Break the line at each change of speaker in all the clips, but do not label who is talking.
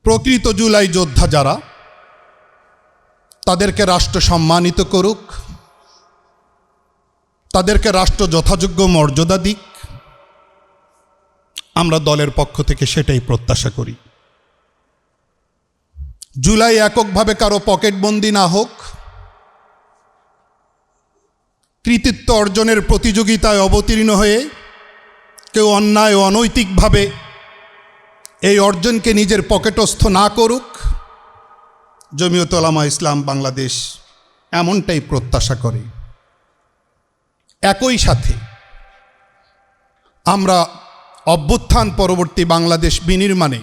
প্রকৃত জুলাই যোদ্ধা যারা, তাদেরকে রাষ্ট্র সম্মানিত করুক, তাদেরকে রাষ্ট্র যথাযোগ্য মর্যাদা দিক। আমরা দলের পক্ষ থেকে সেটাই প্রত্যাশা করি। জুলাই এককভাবে কারো পকেটবন্দি না হোক, কৃতিত্ব অর্জনের প্রতিযোগিতায় অবতীর্ণ হয়ে কেউ অন্যায় ও অনৈতিকভাবে এই অর্জনকে নিজের পকেটস্থ না করুক। জমিয়ত উলামা ইসলাম বাংলাদেশ এমনটাই প্রত্যাশা করে। একই সাথে আমরা অভ্যুত্থান পরবর্তী বাংলাদেশ বিনির্মাণে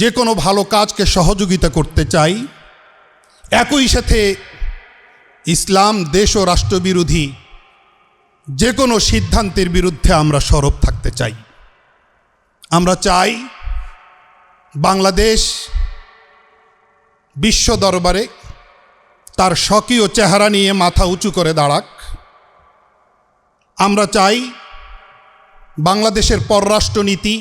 যে কোনো ভালো কাজকে সহযোগিতা করতে চাই। একই সাথে ইসলাম দেশ ও রাষ্ট্রবিরোধী যে কোনো সিদ্ধান্তের বিরুদ্ধে আমরা সরব থাকতে চাই। আমরা চাই বাংলাদেশ বিশ্ব দরবারে তার স্বকীয় চেহারা নিয়ে মাথা উঁচু করে দাঁড়াক। আমরা চাই বাংলাদেশের পররাষ্ট্রনীতি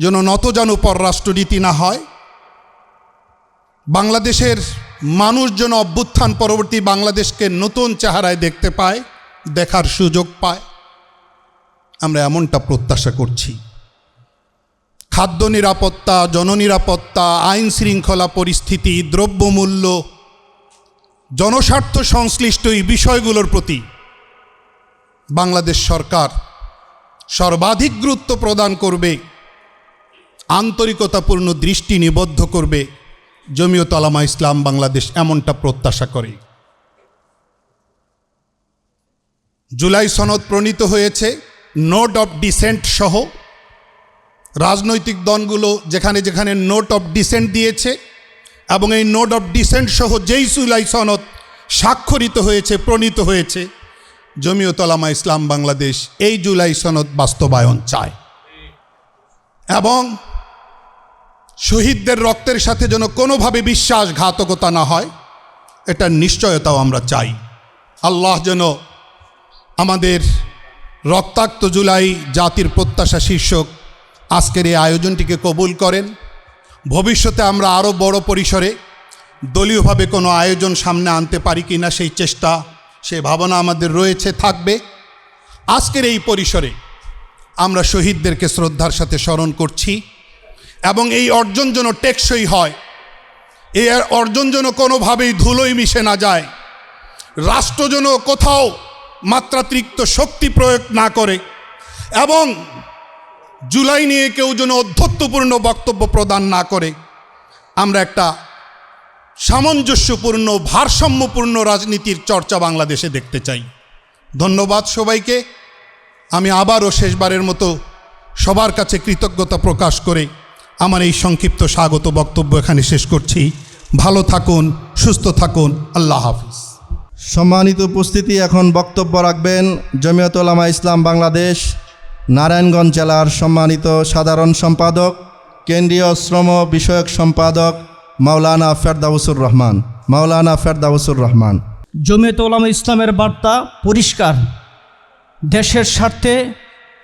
যেন নতজানু পররাষ্ট্রনীতি না হয়। বাংলাদেশের মানুষ যেন অভ্যুত্থান পরবর্তী বাংলাদেশকে নতুন চেহারায় দেখতে পায়, দেখার সুযোগ পায়। আমরা এমনটা প্রত্যাশা করছি। খাদ্য নিরাপত্তা, জননিরাপত্তা, আইন শৃঙ্খলা পরিস্থিতি, দ্রব্যমূল্য, জনস্বার্থ সংশ্লিষ্ট এই বিষয়গুলোর প্রতি বাংলাদেশ সরকার সর্বাধিক গুরুত্ব প্রদান করবে, আন্তরিকতাপূর্ণ দৃষ্টি নিবদ্ধ করবে। জমিয়ত উলামা ইসলাম বাংলাদেশ এমনটা প্রত্যাশা করে। জুলাই সনদ প্রণীত হয়েছে, নোট অফ ডিসেন্ট সহ রাজনৈতিক দলগুলো যেখানে যেখানে নোট অফ ডিসেন্ট দিয়েছে এবং এই নোট অফ ডিসেন্ট সহ যেই জুলাই সনদ স্বাক্ষরিত হয়েছে, প্রণীত হয়েছে, জমিয়ত উলামা ইসলাম বাংলাদেশ এই জুলাই সনদ বাস্তবায়ন চায় এবং শহীদদের রক্তের সাথে যেন কোনোভাবে বিশ্বাসঘাতকতা না হয়, এটার নিশ্চয়তাও আমরা চাই। আল্লাহ যেন আমাদের রক্তাক্ত জুলাই জাতির প্রত্যাশা শীর্ষক আজকের এই আয়োজনটিকে কবুল করেন। ভবিষ্যতে আমরা আরও বড় পরিসরে দলীয়ভাবে কোনো আয়োজন সামনে আনতে পারি কি না সেই চেষ্টা, সেই ভাবনা আমাদের রয়েছে, থাকবে। আজকের এই পরিসরে আমরা শহীদদেরকে শ্রদ্ধার সাথে স্মরণ করছি এবং এই অর্জন যেন টেকসই হয়, এই অর্জন যেন কোনোভাবেই ধুলোয় মিশে না যায়, রাষ্ট্র যেন কোথাও মাত্রাতিরিক্ত শক্তি প্রয়োগ না করে এবং জুলাই নিয়ে কেউ যেন অধ্যত্বপূর্ণ বক্তব্য প্রদান না করে। আমরা একটা সামঞ্জস্যপূর্ণ, ভারসাম্যপূর্ণ রাজনীতির চর্চা বাংলাদেশে দেখতে চাই। ধন্যবাদ সবাইকে। আমি আবারও শেষবারের মতো সবার কাছে কৃতজ্ঞতা প্রকাশ করে আমার এই সংক্ষিপ্ত স্বাগত বক্তব্য এখানে শেষ করছি। ভালো থাকুন, সুস্থ থাকুন। আল্লাহ হাফিজ।
সম্মানিত উপস্থিতি, এখন বক্তব্য রাখবেন জমিয়ত উলামা ইসলাম বাংলাদেশ নারায়ণগঞ্জ জেলার সম্মানিত সাধারণ সম্পাদক, কেন্দ্রীয় শ্রম বিষয়ক সম্পাদক মাওলানা ফেরদাউসুর রহমান। মাওলানা ফেরদাউসুর রহমান।
জমিয়ত উলামা ইসলামের বার্তা পরিষ্কার। দেশের স্বার্থে,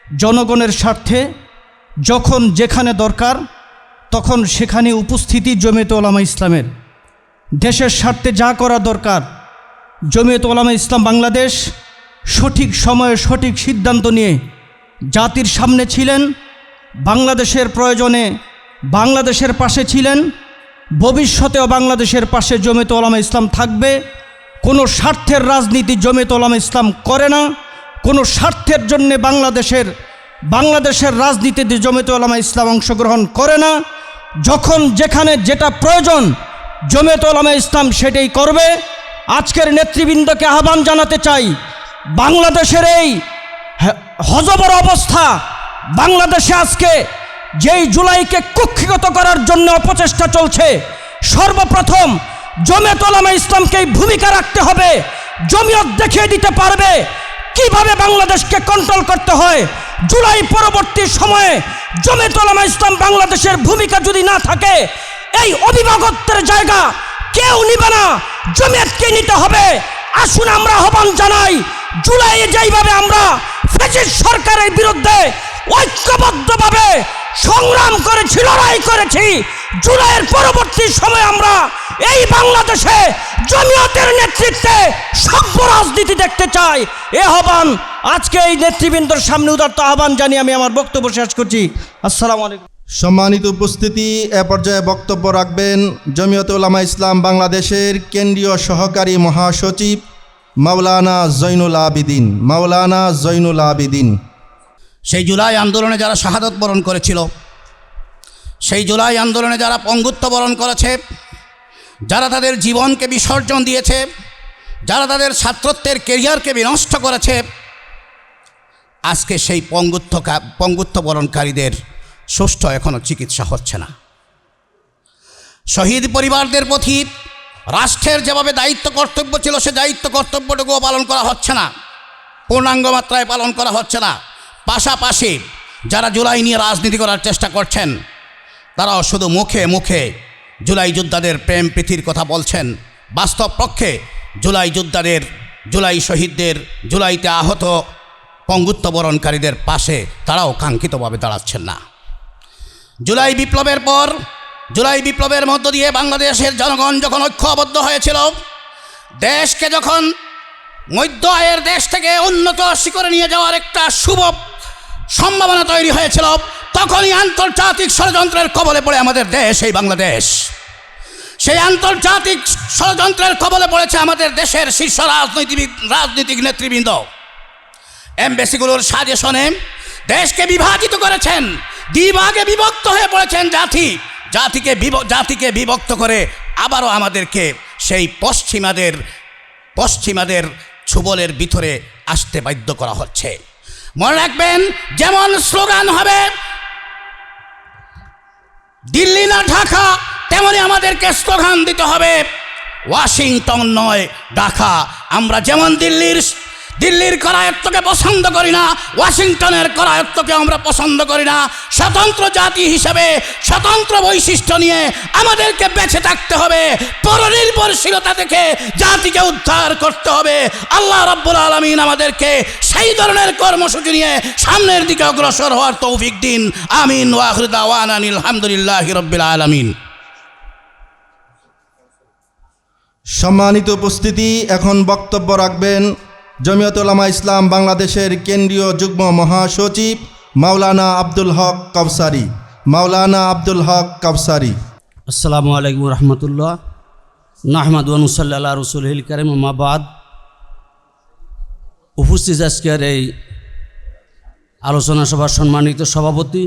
জনগণের স্বার্থে যখন যেখানে দরকার তখন সেখানে উপস্থিতি জমিয়ত উলামা ইসলামের। দেশের স্বার্থে যা করা দরকার জমিয়ত উলামা ইসলাম বাংলাদেশ সঠিক সময়ে সঠিক সিদ্ধান্ত নিয়ে জাতির সামনে ছিলেন, বাংলাদেশের প্রয়োজনে বাংলাদেশের পাশে ছিলেন, ভবিষ্যতেও বাংলাদেশের পাশে জমিয়ত উলামা ইসলাম থাকবে। কোনো স্বার্থের রাজনীতি জমিয়ত উলামা ইসলাম করে না। কোনো স্বার্থের জন্য বাংলাদেশের রাজনীতিতে জমিয়ত উলামা ইসলাম অংশগ্রহণ করে না। যখন যেখানে যেটা প্রয়োজন জমিয়ত উলামা ইসলাম সেটাই করবে। আজকের নেতৃবৃন্দকে আহ্বান জানাতে চাই, বাংলাদেশের এই হযবর অবস্থা, বাংলাদেশে আজকে যেই জুলাইকে কুক্ষিগত করার জন্য অপচেষ্টা চলছে, সর্বপ্রথম জমিয়ত উলামা ইসলামকেই ভূমিকা রাখতে হবে। জমিয়ত দেখিয়ে দিতে পারবে কিভাবে বাংলাদেশকে কন্ট্রোল করতে হয়। জুলাই পরবর্তী সময়ে জমিয়ত উলামা ইসলাম বাংলাদেশের ভূমিকা যদি না থাকে, এই অভিভাবকত্বের জায়গা কেউ নিবে না, জমিয়তকে নিতে হবে। আসুন আমরা আহ্বান জানাই, জুলাইয়ে যেইভাবে আমরা ফ্যাসিস্ট সরকারের বিরুদ্ধে ঐক্যবদ্ধভাবে সংগ্রাম করেছি, লড়াই করেছি। জুলাইয়ের পরবর্তী সময় আমরা এই বাংলাদেশে জমিয়তের নেতৃত্বে সভ্য রাজনীতি দেখতে চাই। এ আহ্বান আজকে এই নেতৃবৃন্দর সামনে উদাত্ত আহ্বান জানিয়ে আমি আমার বক্তব্য শেষ করছি। আসসালামু আলাইকুম।
সম্মানিত উপস্থিতি, এ পর্যায়ে বক্তব্য রাখবেন জমিয়তে উলামা ইসলাম বাংলাদেশের কেন্দ্রীয় সহকারী মহাসচিব মাওলানা জৈনুল আবিদিন। মাওলানা জৈনুল আবিদিন।
সেই জুলাই আন্দোলনে যারা শাহাদত বরণ করেছিল, সেই জুলাই আন্দোলনে যারা পঙ্গুত্ব বরণ করেছে, যারা তাদের জীবনকে বিসর্জন দিয়েছে, যারা তাদের ছাত্রত্বের কেরিয়ারকে বিনষ্ট করেছে, আজকে সেই পঙ্গুত্ব বরণকারীদের সুষ্ঠু এখনও চিকিৎসা হচ্ছে না। শহীদ পরিবারদের প্রতি রাষ্ট্রের যেভাবে দায়িত্ব কর্তব্য ছিল, সে দায়িত্ব কর্তব্যটুকুও পালন করা হচ্ছে না, পূর্ণাঙ্গ মাত্রায় পালন করা হচ্ছে না। পাশাপাশি যারা জুলাই নিয়ে রাজনীতি করার চেষ্টা করছেন, তারাও শুধু মুখে মুখে জুলাই যোদ্ধাদের প্রেম প্রীতির কথা বলছেন, বাস্তব পক্ষে জুলাই যোদ্ধাদের, জুলাই শহীদদের, জুলাইতে আহত পঙ্গুত্ব বরণকারীদের পাশে তারাও কাঙ্ক্ষিতভাবে দাঁড়াচ্ছেন না। জুলাই বিপ্লবের পর, জুলাই বিপ্লবের মধ্য দিয়ে বাংলাদেশের জনগণ যখন ঐক্যবদ্ধ হয়েছিল, দেশকে যখন মধ্য আয়ের দেশ থেকে উন্নত শিখরে নিয়ে যাওয়ার একটা শুভ সম্ভাবনা তৈরি হয়েছিল, তখনই আন্তর্জাতিক ষড়যন্ত্রের কবলে পড়ে আমাদের দেশ, এই বাংলাদেশ। সেই আন্তর্জাতিক ষড়যন্ত্রের কবলে পড়েছে আমাদের দেশের শীর্ষ রাজনৈতিক নেতৃবৃন্দ। এমবেসিগুলোর সাজেশনে দেশকে বিভাজিত করেছেন, দ্বিভাগে বিভক্ত হয়ে পড়েছেন জাতিকে বিভক্ত করে আবারও আমাদেরকে সেই পশ্চিমাদের ছুবলের ভিতরে আসতে বাধ্য করা হচ্ছে। মনে রাখবেন, যেমন স্লোগান হবে দিল্লি না ঢাকা, তেমনি আমাদেরকে স্লোগান দিতে হবে ওয়াশিংটন নয় ঢাকা। আমরা যেমন দিল্লির করায়ত্তকে পছন্দ করি না, ওয়াশিংটনের করায়ত্তকে আমরা পছন্দ করি না। স্বতন্ত্র জাতি হিসেবে স্বতন্ত্র বৈশিষ্ট্য নিয়ে আমাদেরকে বেঁচে থাকতে হবে। পরনির্ভরশীলতা থেকে জাতিকে উদ্ধার করতে হবে। আল্লাহ রাব্বুল আলামিন আমাদেরকে সেই ধরনের কর্মসূচি নিয়ে সামনের দিকে অগ্রসর হওয়ার তৌফিক দিন। আমিন। ওয়া আখিরু দাওয়ানা আলহামদুলিল্লাহি রাব্বিল আলামিন।
সম্মানিত উপস্থিতি, এখন বক্তব্য রাখবেন জমিয়তে উলামা ইসলাম বাংলাদেশের কেন্দ্রীয় যুগ্ম মহাসচিব মাওলানা আব্দুল হক কাউসারি। মাওলানা আব্দুল হক কাউসারি।
আসসালামু আলাইকুম রহমতুল্লাহ। নাহমাদু ওয়া নুসাল্লি আলা রাসূলিল কারীম, আম্মা বাদ। উপস্থিত আজকের এই আলোচনা সভার সম্মানিত সভাপতি,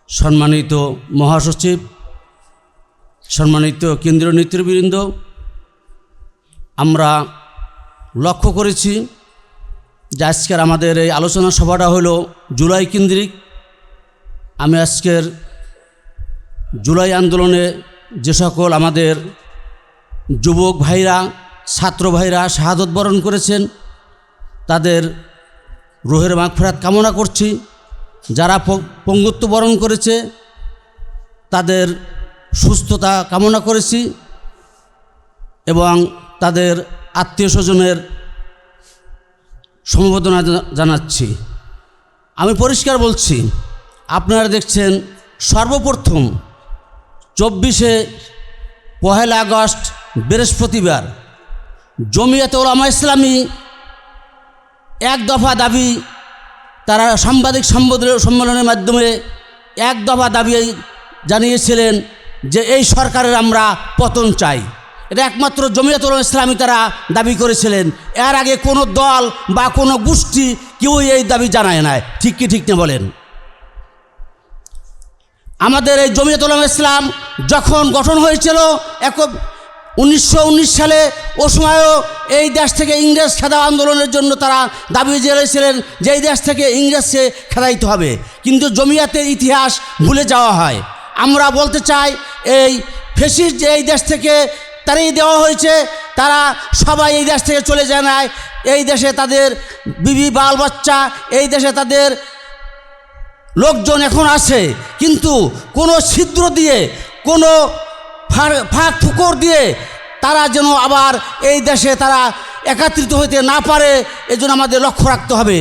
সম্মানিত মহাসচিব, সম্মানিত কেন্দ্রীয় নেতৃবৃন্দ, আমরা লক্ষ্য করেছি যে আজকের আমাদের এই আলোচনা সভাটা হলো জুলাই কেন্দ্রিক। আমি আজকের জুলাই আন্দোলনে যে সকল আমাদের যুবক ভাইরা, ছাত্র ভাইরা শাহাদত বরণ করেছেন, তাদের রুহের মাগফিরাত কামনা করছি। যারা পঙ্গুত্ব বরণ করেছে, তাদের সুস্থতা কামনা করেছি এবং তাদের আত্মীয় স্বজনের সমবেদনা জানাচ্ছি। আমি পরিষ্কার বলছি, আপনারা দেখছেন সর্বপ্রথম 1 আগস্ট বৃহস্পতিবার জমিয়তে উলামা ইসলামী এক দফা দাবি, তারা সাংবাদিক সম্মেলনের মাধ্যমে এক দফা দাবি জানিয়েছিলেন যে এই সরকারের আমরা পতন চাই। এটা একমাত্র জমিয়তে উলামা ইসলামী তারা দাবি করেছিলেন। এর আগে কোনো দল বা কোনো গোষ্ঠী কেউ এই দাবি জানায় না। ঠিক কি ঠিক না বলেন? আমাদের এই জমিয়তে উলামা ইসলাম যখন গঠন হয়েছিল 1919 সালে, ও সময়ও এই দেশ থেকে ইংরেজ খেদা আন্দোলনের জন্য তারা দাবি জানিয়েছিলেন যে এই দেশ থেকে ইংরেজকে খেদাইতে হবে, কিন্তু জমিয়তের ইতিহাস ভুলে যাওয়া হয়। আমরা বলতে চাই, এই ফ্যাসিস্ট যে এই দেশ থেকে তাড়িয়ে দেওয়া হয়েছে, তারা সবাই এই দেশ থেকে চলে যায় না। এই দেশে তাদের বিবি বাল বাচ্চা, এই দেশে তাদের লোকজন এখন আছে, কিন্তু কোনো ছিদ্র দিয়ে, কোনো ফাঁক ফুকর দিয়ে তারা যেন আবার এই দেশে তারা একত্রিত হতে না পারে, এজন্য আমাদের লক্ষ্য রাখতে হবে।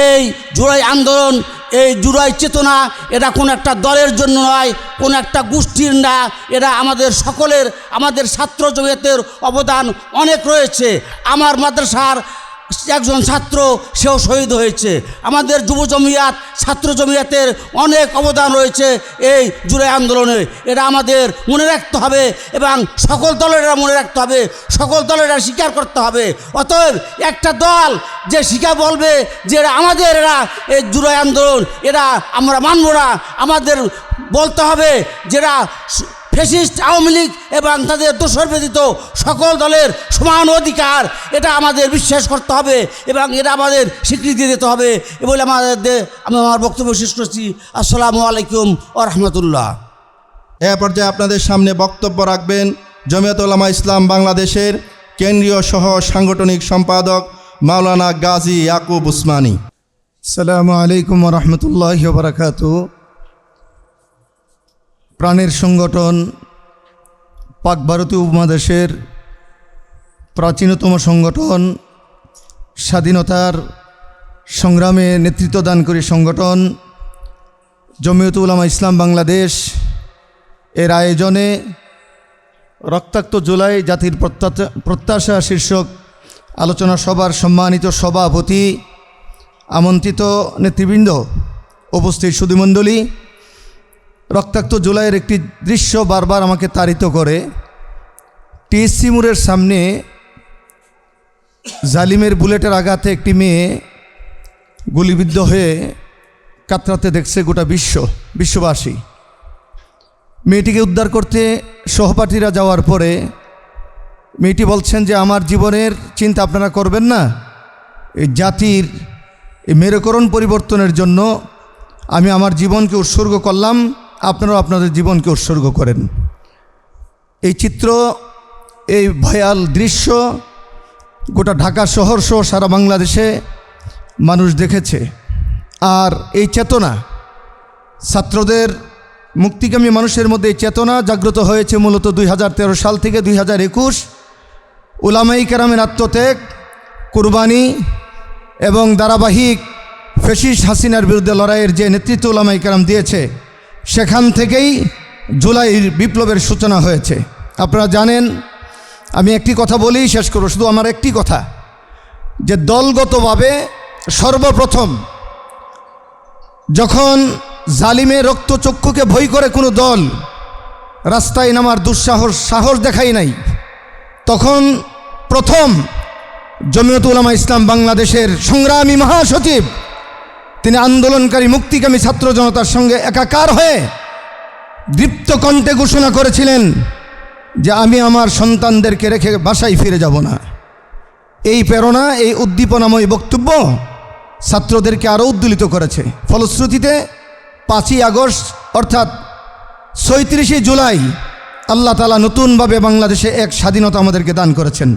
এই জুলাই আন্দোলন এই জুলাই চেতনা এটা কোনো একটা দলের জন্য নয়, কোনো একটা গোষ্ঠীর না, এটা আমাদের সকলের, আমাদের ছাত্র জমিয়তের অবদান অনেক রয়েছে। আমার মাদ্রাসার একজন ছাত্র সেও শহীদ হয়েছে। আমাদের যুব জমিয়াত, ছাত্র জমিয়াতের অনেক অবদান রয়েছে এই জুলাই আন্দোলনে। এটা আমাদের মনে রাখতে হবে এবং সকল দলের এটা মনে রাখতে হবে, সকল দলের এটা স্বীকার করতে হবে। অতএব একটা দল যে স্বীকার বলবে যে এরা আমাদের, এরা এই জুলাই আন্দোলন, এরা আমরা মানব না, আমাদের বলতে হবে যেটা ফ্যাসিস্ট আওয়ামী লীগ এবং তাদের দোসর ব্যতীত সকল দলের সমান অধিকার, এটা আমাদের বিশ্বাস করতে হবে এবং এটা আমাদের স্বীকৃতি দিতে হবে। এ বলে আমি আমার বক্তব্য শেষ করছি। আসসালামু আলাইকুম ওয়া রাহমাতুল্লাহ।
এ পর্যায়ে আপনাদের সামনে বক্তব্য রাখবেন জমিয়ত উলামা ইসলাম বাংলাদেশের কেন্দ্রীয় সহ সাংগঠনিক সম্পাদক মাওলানা গাজী ইয়াকুব উসমানী।
আসসালামু আলাইকুম রহমতুল্লাহ বারাকাত। প্রাণের সংগঠন পাক ভারতীয় উপমহাদেশের প্রাচীনতম সংগঠন, স্বাধীনতার সংগ্রামে নেতৃত্বদানকারী সংগঠন জমিয়ত উলামা ইসলাম বাংলাদেশ এর আয়োজনে রক্তাক্ত জুলাই জাতির প্রত্যাশা শীর্ষক আলোচনা সভার সম্মানিত সভাপতি, আমন্ত্রিত নেতৃবৃন্দ, উপস্থিত সুধীমণ্ডলী, রক্তাক্ত জুলাইয়ের একটি দৃশ্য বারবার আমাকে তাড়িত করে। টিএসসি মোড়ের সামনে জালিমের বুলেটের আঘাতে একটি মেয়ে গুলিবিদ্ধ হয়ে কাতরাতে দেখছে গোটা বিশ্ববাসী। মেয়েটিকে উদ্ধার করতে সহপাঠীরা যাওয়ার পরে মেয়েটি বলছেন যে আমার জীবনের চিন্তা আপনারা করবেন না, এই জাতির এই মেরুকরণ পরিবর্তনের জন্য আমি আমার জীবনকে উৎসর্গ করলাম, আপনারাও আপনাদের জীবনকে উৎসর্গ করেন। এই চিত্র, এই ভয়াল দৃশ্য গোটা ঢাকা শহর সহ সারা বাংলাদেশে মানুষ দেখেছে। আর এই চেতনা, ছাত্রদের, মুক্তিকামী মানুষের মধ্যে এই চেতনা জাগ্রত হয়েছে মূলত 2013 সাল থেকে 2021। উলামায়ে কেরামের আত্মত্যাগ, কুরবানি এবং ধারাবাহিক ফ্যাসিস্ট হাসিনার বিরুদ্ধে লড়াইয়ের যে নেতৃত্ব উলামায়ে কেরাম দিয়েছে, সেখান থেকেই জুলাইয়ের বিপ্লবের সূচনা হয়েছে। আপনারা জানেন, আমি একটি কথা বলেই শেষ করব, শুধু আমার একটি কথা, যে দলগতভাবে সর্বপ্রথম যখন জালিমের রক্তচক্ষুকে ভয় করে কোনো দল রাস্তায় নামার সাহস দেখাই নাই, তখন প্রথম জমিয়ত উলামা ইসলাম বাংলাদেশের সংগ্রামী মহাসচিব তিনি আন্দোলনকারী মুক্তিকামী ছাত্র জনতার সঙ্গে একাকার হয়ে দীপ্ত কণ্ঠে ঘোষণা করেছিলেন যে আমি আমার সন্তানদেরকে রেখে বাসায় ফিরে যাব না। এই প্রেরণা, এই উদ্দীপনাময় বক্তব্য ছাত্রদেরকে আরও উদ্দোলিত করেছে। ফলশ্রুতিতে 5ই আগস্ট অর্থাৎ 36শে জুলাই আল্লাহ তাআলা নতুনভাবে বাংলাদেশে এক স্বাধীনতা আমাদেরকে দান করেছেন।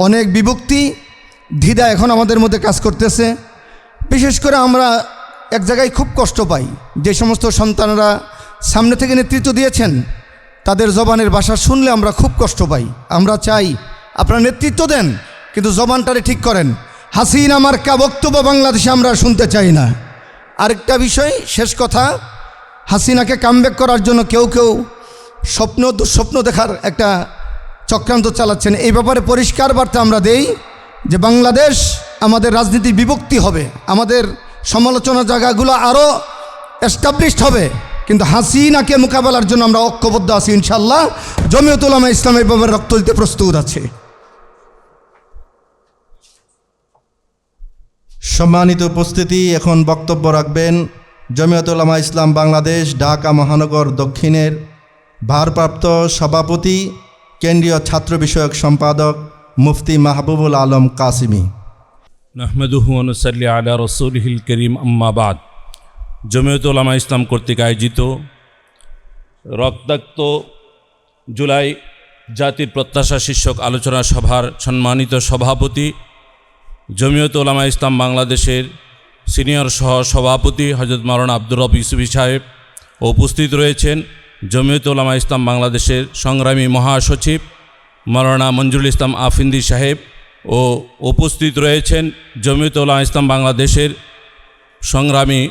অনেক বিভক্তি, দ্বিধা এখন আমাদের মধ্যে কাজ করতেছে। বিশেষ করে আমরা এক জায়গায় খুব কষ্ট পাই, যে সমস্ত সন্তানরা সামনে থেকে নেতৃত্ব দিয়েছেন তাদের জবানের ভাষা শুনলে আমরা খুব কষ্ট পাই। আমরা চাই আপনারা নেতৃত্ব দেন, কিন্তু জবানটারে ঠিক করেন। হাসিনা মার্কা বক্তব্য বাংলাদেশে আমরা শুনতে চাই না। আরেকটা বিষয়, শেষ কথা, হাসিনাকে কামব্যাক করার জন্য কেউ কেউ দুঃস্বপ্ন দেখার একটা চক্রান্ত চালাচ্ছেন। এই ব্যাপারে পরিষ্কার বার্তা আমরা দেই যে বাংলাদেশ, আমাদের রাজনীতির বিভক্তি হবে, আমাদের সমালোচনা জায়গাগুলো আরও এস্টাবলিশড হবে, কিন্তু হাসিনাকে মোকাবেলার জন্য আমরা ঐক্যবদ্ধ আছি ইনশাআল্লাহ। জমিয়ত উলামা ইসলাম এই ব্যাপারে রক্ত দিতে প্রস্তুত আছে।
সম্মানিত উপস্থিতি, এখন বক্তব্য রাখবেন জমিয়ত উলামা ইসলাম বাংলাদেশ ঢাকা মহানগর দক্ষিণের ভারপ্রাপ্ত সভাপতি, কেন্দ্রীয় ছাত্র বিষয়ক সম্পাদক মুফতি মাহবুবুল আলম কাসিমি।
নাহমাদুহু ওয়া নুসাল্লি আলা রাসূলিহিল কারীম, আম্মা বাদ। জমিয়ত উলামা ইসলাম কর্তৃক আয়োজিত রক্তাক্ত জুলাই জাতির প্রত্যাশা শীর্ষক আলোচনা সভার সম্মানিত সভাপতি, জমিয়ত উলামা ইসলাম বাংলাদেশের সিনিয়র সহ সভাপতি হযরত মাওলানা আব্দুর রব ইউসুফী সাহেব, উপস্থিত রয়েছেন জমিয়ত উলামা ইসলাম বাংলাদেশের সংগ্রামী মহাসচিব মাওলানা মঞ্জুরুল ইসলাম আফিন্দি সাহেব, ও উপস্থিত রয়েছেন জমিয়ত উলামা ইসলাম বাংলাদেশের সংগ্রামী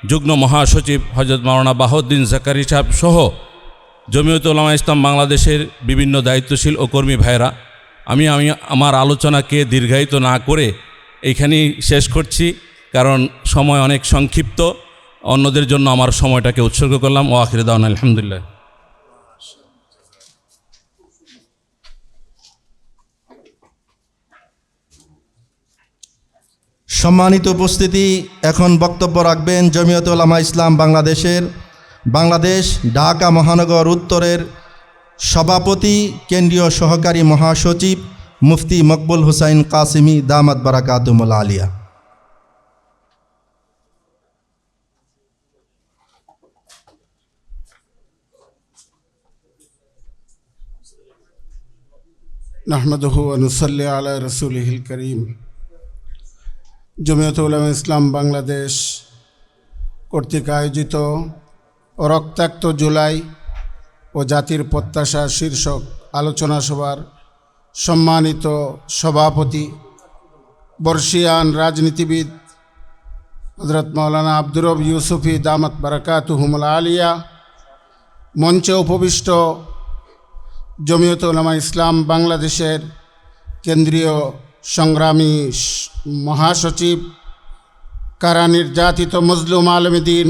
যুগ্ম মহাসচিব হজরত মাওলানা বাহাউদ্দিন জাকারি সাহেব সহ জমিয়তুল উলামা ইসলাম বাংলাদেশের বিভিন্ন দায়িত্বশীল ও কর্মী ভাইরা, আমি আমার আলোচনাকে দীর্ঘায়িত না করে এইখানেই শেষ করছি, কারণ সময় অনেক সংক্ষিপ্ত। অন্যদের জন্য আমার সময়টাকে উৎসর্গ করলাম। ও আখির দাওয়ানা আলহামদুলিল্লাহ।
সম্মানিত উপস্থিতি, এখন বক্তব্য রাখবেন জমিয়তুল উলামা ইসলাম বাংলাদেশ ঢাকা মহানগর উত্তরের সভাপতি, কেন্দ্রীয় সহকারী মহাসচিব মুফতি মকবুল হুসাইন কাসিমি দামাত বারাকাতুহুল আলিয়া।
নাহমাদুহু ওয়া নুসাল্লি আলা রাসূলিহিল কারীম। জমিয়তুল উলামা ইসলাম বাংলাদেশ কর্তৃক আয়োজিত রক্তাক্ত জুলাই ও জাতির প্রত্যাশা শীর্ষক আলোচনা সভার সম্মানিত সভাপতি, বর্ষিয়ান রাজনীতিবিদ হযরত মাওলানা আব্দুর রব ইউসুফী দামাত বারাকাতুহুল আলিয়া, মঞ্চে উপবিষ্ট জমিয়তুল উলামা ইসলাম বাংলাদেশের কেন্দ্রীয় সংগ্রামী মহাসচিব, কারা নির্যাতিত মজলুম আলমদিন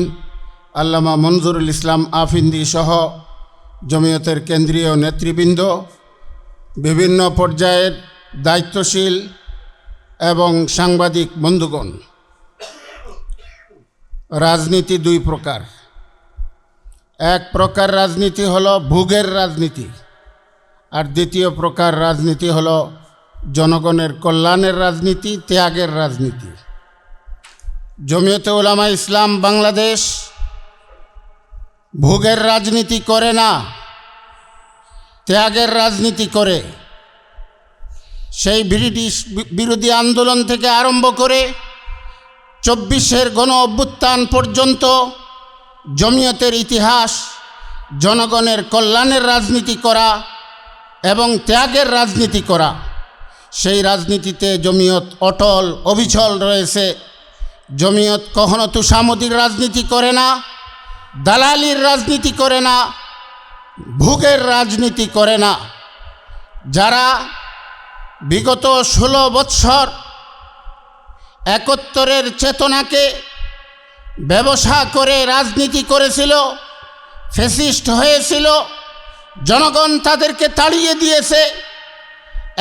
আল্লামা মনজুরুল ইসলাম আফিন্দি সহ জমিয়তের কেন্দ্রীয় নেতৃবৃন্দ, বিভিন্ন পর্যায়ের দায়িত্বশীল এবং সাংবাদিক বন্ধুগণ। রাজনীতি দুই প্রকার। এক প্রকার রাজনীতি হলো ভোগের রাজনীতি, আর দ্বিতীয় প্রকার রাজনীতি হলো জনগণের কল্যাণের রাজনীতি, ত্যাগের রাজনীতি। জমিয়তে উলামা ইসলাম বাংলাদেশ ভোগের রাজনীতি করে না, ত্যাগের রাজনীতি করে। সেই ব্রিটিশ বিরোধী আন্দোলন থেকে আরম্ভ করে 24-এর গণ অভ্যুত্থান পর্যন্ত জমিয়তের ইতিহাস জনগণের কল্যাণের রাজনীতি করা এবং ত্যাগের রাজনীতি করা। সেই রাজনীতিতে জমিয়ত অটল অবিচল রয়েছে। জমিয়ত কখনো তুষামদির রাজনীতি করে না, দালালির রাজনীতি করে না, ভোগের রাজনীতি করে না। যারা বিগত 16 বৎসর 71-এর চেতনাকে ব্যবসা করে রাজনীতি করেছিল, ফ্যাসিস্ট হয়েছিল, জনগণ তাদেরকে তাড়িয়ে দিয়েছে।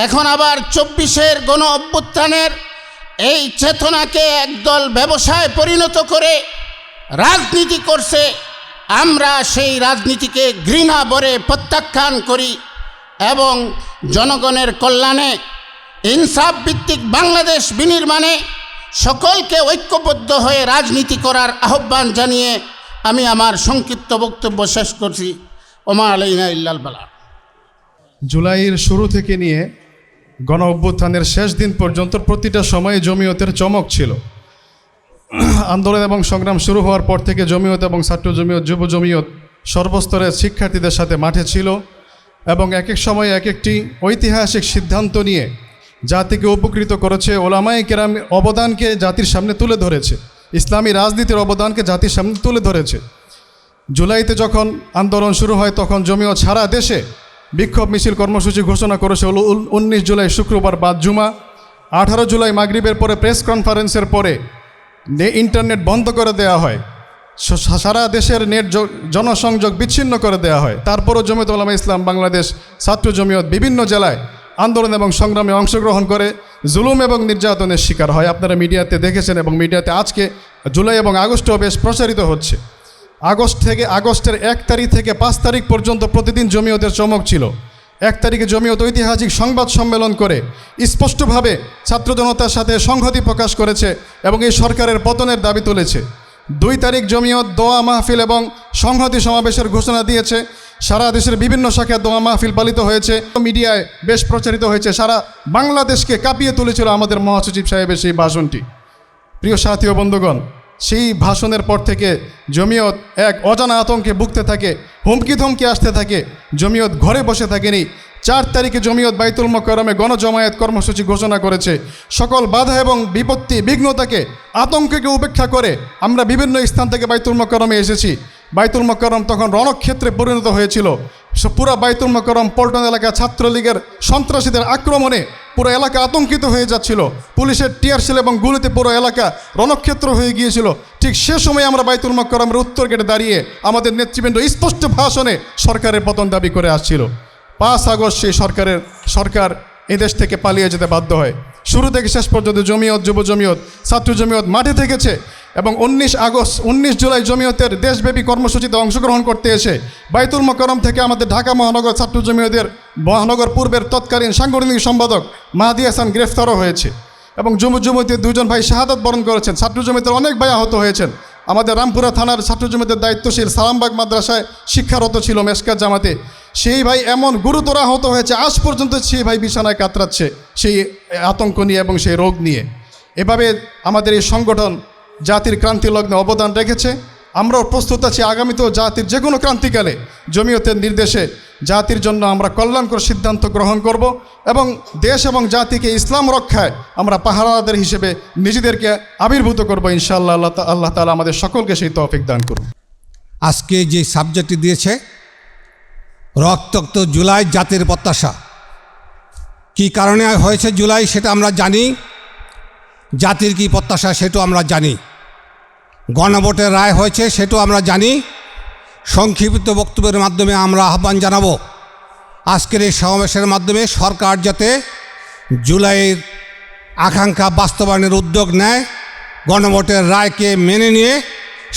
এখন আবার 24-এর গণ অভ্যুত্থানের এই চেতনাকে একদল ব্যবসায় পরিণত করে রাজনীতি করছে। আমরা সেই রাজনীতিকে ঘৃণা ভরে প্রত্যাখ্যান করি এবং জনগণের কল্যাণে ইনসাফ ভিত্তিক বাংলাদেশ বিনির্মাণে সকলকে ঐক্যবদ্ধ হয়ে রাজনীতি করার আহ্বান জানিয়ে আমি আমার সংক্ষিপ্ত বক্তব্য শেষ করছি। ওমা আলাইনা ইল্লাল বালাগ।
জুলাইয়ের শুরু থেকে নিয়ে গণ অভ্যুত্থানের শেষ দিন পর্যন্ত প্রতিটা সময়ে জমিয়তের চমক ছিল। আন্দোলন এবং সংগ্রাম শুরু হওয়ার পর থেকে জমিয়ত এবং ছাত্র জমিয়ত, যুব জমিয়ত সর্বস্তরের শিক্ষার্থীদের সাথে মাঠে ছিল এবং এক এক সময়ে এক একটি ঐতিহাসিক সিদ্ধান্ত নিয়ে জাতিকে উপকৃত করেছে। ওলামায়ে কেরাম অবদানকে জাতির সামনে তুলে ধরেছে, ইসলামী রাজনীতির অবদানকে জাতির সামনে তুলে ধরেছে। জুলাইতে যখন আন্দোলন শুরু হয় তখন জমিয়ত সারা দেশে বিক্ষোভ মিছিল কর্মসূচি ঘোষণা করেছে। 19 জুলাই শুক্রবার বাদ জুমা, 18 জুলাই মাগরিবের পরে প্রেস কনফারেন্সের পরে ইন্টারনেট বন্ধ করে দেওয়া হয়, সারা দেশের নেট জনসংযোগ বিচ্ছিন্ন করে দেওয়া হয়। তারপরও জমিয়ত উলামা ইসলাম বাংলাদেশ ছাত্র জমিয়ত বিভিন্ন জেলায় আন্দোলন এবং সংগ্রামে অংশগ্রহণ করে জুলুম এবং নির্যাতনের শিকার হয়। আপনারা মিডিয়াতে দেখেছেন এবং মিডিয়াতে আজকে জুলাই এবং আগস্টেও বেশ প্রচারিত হচ্ছে। আগস্টের 1 তারিখ থেকে 5 তারিখ পর্যন্ত প্রতিদিন জমিয়তের চমক ছিল। 1 তারিখে জমিয়ত ঐতিহাসিক সংবাদ সম্মেলন করে স্পষ্টভাবে ছাত্র জনতার সাথে সংহতি প্রকাশ করেছে এবং এই সরকারের পতনের দাবি তুলেছে। 2 তারিখ জমিয়ত দোয়া মাহফিল এবং সংহতি সমাবেশের ঘোষণা দিয়েছে। সারা দেশের বিভিন্ন শাখায় দোয়া মাহফিল পালিত হয়েছে, মিডিয়ায় বেশ প্রচারিত হয়েছে। সারা বাংলাদেশকে কাঁপিয়ে তুলেছিল আমাদের মহাসচিব সাহেবের সেই ভাষণটি। প্রিয় সাথী ও বন্ধুগণ, সেই ভাষণের পর থেকে জমিয়ত এক অজানা আতঙ্কে ভুগতে থাকে, হুমকি ধমকি আসতে থাকে। জমিয়ত ঘরে বসে থাকেনি, 4 তারিখে জমিয়ত বাইতুল মোকাররমে গণজমায়েত কর্মসূচি ঘোষণা করেছে। সকল বাধা এবং বিপত্তি বিঘ্নতাকে আতঙ্ককে উপেক্ষা করে আমরা বিভিন্ন স্থান থেকে বাইতুল মোকাররমে এসেছি। বাইতুল মোকাররম তখন রণক্ষেত্রে পরিণত হয়েছিল। পুরো বাইতুল মোকাররম পল্টন এলাকা ছাত্রলীগের সন্ত্রাসীদের আক্রমণে পুরো এলাকা আতঙ্কিত হয়ে যাচ্ছিল। পুলিশের টিয়ারশেল এবং গুলিতে পুরো এলাকা রণক্ষেত্র হয়ে গিয়েছিল। ঠিক সে সময় আমরা বাইতুল মোকাররমের উত্তর গেটে দাঁড়িয়ে আমাদের নেতৃবৃন্দ স্পষ্ট ভাষণে সরকারের পতন দাবি করে আসছিল। 5 আগস্ট সেই সরকার এদেশ থেকে পালিয়ে যেতে বাধ্য হয়। শুরু থেকে শেষ পর্যন্ত জমিয়ত, যুব জমিয়ত, ছাত্র জমিয়ত মাঠে থেকেছে এবং 19 জুলাই জমিয়তের দেশব্যাপী কর্মসূচিতে অংশগ্রহণ করতে এসে বাইতুল মোকাররম থেকে আমাদের ঢাকা মহানগর ছাত্র জমিয়তের মহানগর পূর্বের তৎকালীন সাংগঠনিক সম্পাদক মাহাদি হাসান গ্রেফতারও হয়েছে এবং যুব জমিয়তের 2 জন ভাই শাহাদাত বরণ করেছেন। ছাত্র জমিয়তের অনেক ভাই আহত হয়েছেন। আমাদের রামপুরা থানার ছাত্র জমিয়তের দায়িত্বশীল সালামবাগ মাদ্রাসায় শিক্ষারত ছিল মেশকাত জামাতে, সেই ভাই এমন গুরুতর আহত হয়েছে, আজ পর্যন্ত সেই ভাই বিছানায় কাতরাচ্ছে সেই আতঙ্ক নিয়ে এবং সেই রোগ নিয়ে। এভাবে আমাদের এই সংগঠন জাতির ক্রান্তি লগ্নে অবদান রেখেছে। আমরাও প্রস্তুত আছি আগামীতেও জাতির যে কোনো ক্রান্তিকালে জমিয়তের নির্দেশে জাতির জন্য আমরা কল্যাণকর সিদ্ধান্ত গ্রহণ করব এবং দেশ এবং জাতিকে ইসলাম রক্ষায় আমরা পাহারাদার হিসেবে নিজেদেরকে আবির্ভূত করব ইনশাআল্লাহ। আল্লাহ তাআলা আমাদের সকলকে সেই তৌফিক দান করুন।
আজকে যে সাবজেক্টটি দিয়েছে রক্তাক্ত জুলাই জাতির প্রত্যাশা, কি কারণে হয়েছে জুলাই সেটা আমরা জানি, জাতির কি প্রত্যাশা সেটাও আমরা জানি, গণভোটের রায় হয়েছে সেটাও আমরা জানি। সংক্ষিপ্ত বক্তব্যের মাধ্যমে আমরা আহ্বান জানাবো আজকের এই সমাবেশের মাধ্যমে সরকার যাতে জুলাইয়ের আকাঙ্ক্ষা বাস্তবায়নের উদ্যোগ নেয়, গণভোটের রায়কে মেনে নিয়ে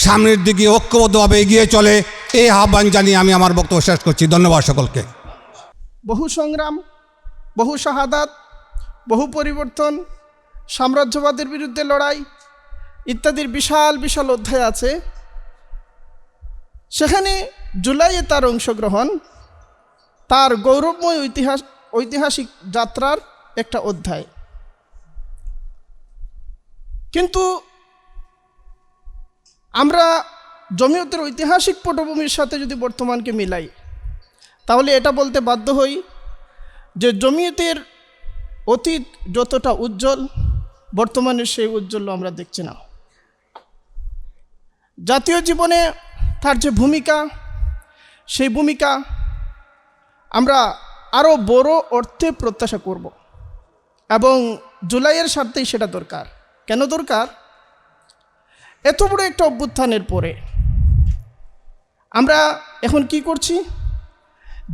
সামনের দিকে ঐক্যবদ্ধভাবে এগিয়ে চলে, এই আহ্বান জানিয়ে আমি আমার বক্তব্য শেষ করছি। ধন্যবাদ সকলকে।
বহু সংগ্রাম, বহু শাহাদাত, বহু পরিবর্তন, সাম্রাজ্যবাদের বিরুদ্ধে লড়াই ইত্যাদির বিশাল বিশাল অধ্যায় আছে। সেখানে জুলাইয়ে তার অংশগ্রহণ তার গৌরবময় ঐতিহাসিক যাত্রার একটা অধ্যায়। কিন্তু আমরা জমিয়তের ঐতিহাসিক পটভূমির সাথে যদি বর্তমানকে মিলাই তাহলে এটা বলতে বাধ্য হই যে জমিয়তের অতীত যতটা উজ্জ্বল বর্তমানে সেই উজ্জ্বল্য আমরা দেখছি না। জাতীয় জীবনে তার যে ভূমিকা, সেই ভূমিকা আমরা আরও বড় অর্থে প্রত্যাশা করব এবং জুলাইয়ের স্বার্থেই সেটা দরকার। কেন দরকার? এত বড় একটা অভ্যুত্থানের পরে আমরা এখন কি করছি?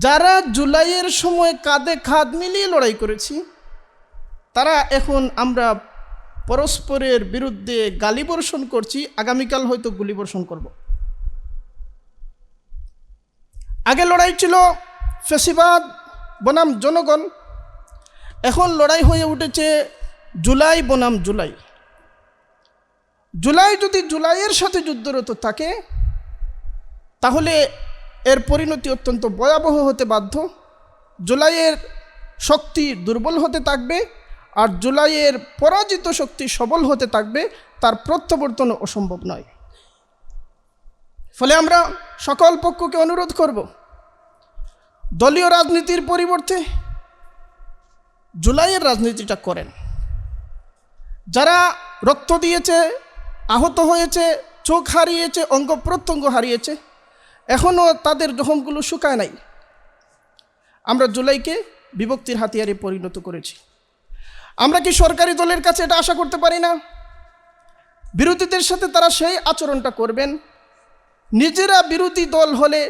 যারা জুলাইয়ের সময় কাঁধে কাঁধ মিলিয়ে লড়াই করেছি তারা এখন আমরা পরস্পরের বিরুদ্ধে গালিবর্ষণ করছি, আগামীকাল হয়তো গুলিবর্ষণ করব। আগে লড়াই ছিল ফ্যাসিবাদ বনাম জনগণ, এখন লড়াই হয়ে উঠেছে জুলাই বনাম জুলাই। জুলাই যদি জুলাইয়ের সাথে যুদ্ধরত থাকে তাহলে এর পরিণতি অত্যন্ত ভয়াবহ হতে বাধ্য। জুলাইয়ের শক্তি দুর্বল হতে থাকবে আর জুলাইয়ের পরাজিত শক্তি সবল হতে থাকবে, তার প্রত্যাবর্তন অসম্ভব নয়। ফলে আমরা সকল পক্ষকে অনুরোধ করব দলীয় রাজনীতির পরিবর্তে জুলাইয়ের রাজনীতিটা করেন। যারা রক্ত দিয়েছে, আহত হয়েছে, চোখ হারিয়েছে, অঙ্গ প্রত্যঙ্গ হারিয়েছে, এখনও তাদের জখমগুলো শুকায় নাই। আমরা জুলাইকে বিভক্তির হাতিয়ারে পরিণত করেছি। আমরা কি সরকারি দলের কাছে এটা আশা করতে পারি না? বিরোধীদের সাথে তারা সেই আচরণটা করবেন। নিজেরা বিরোধী দল হলে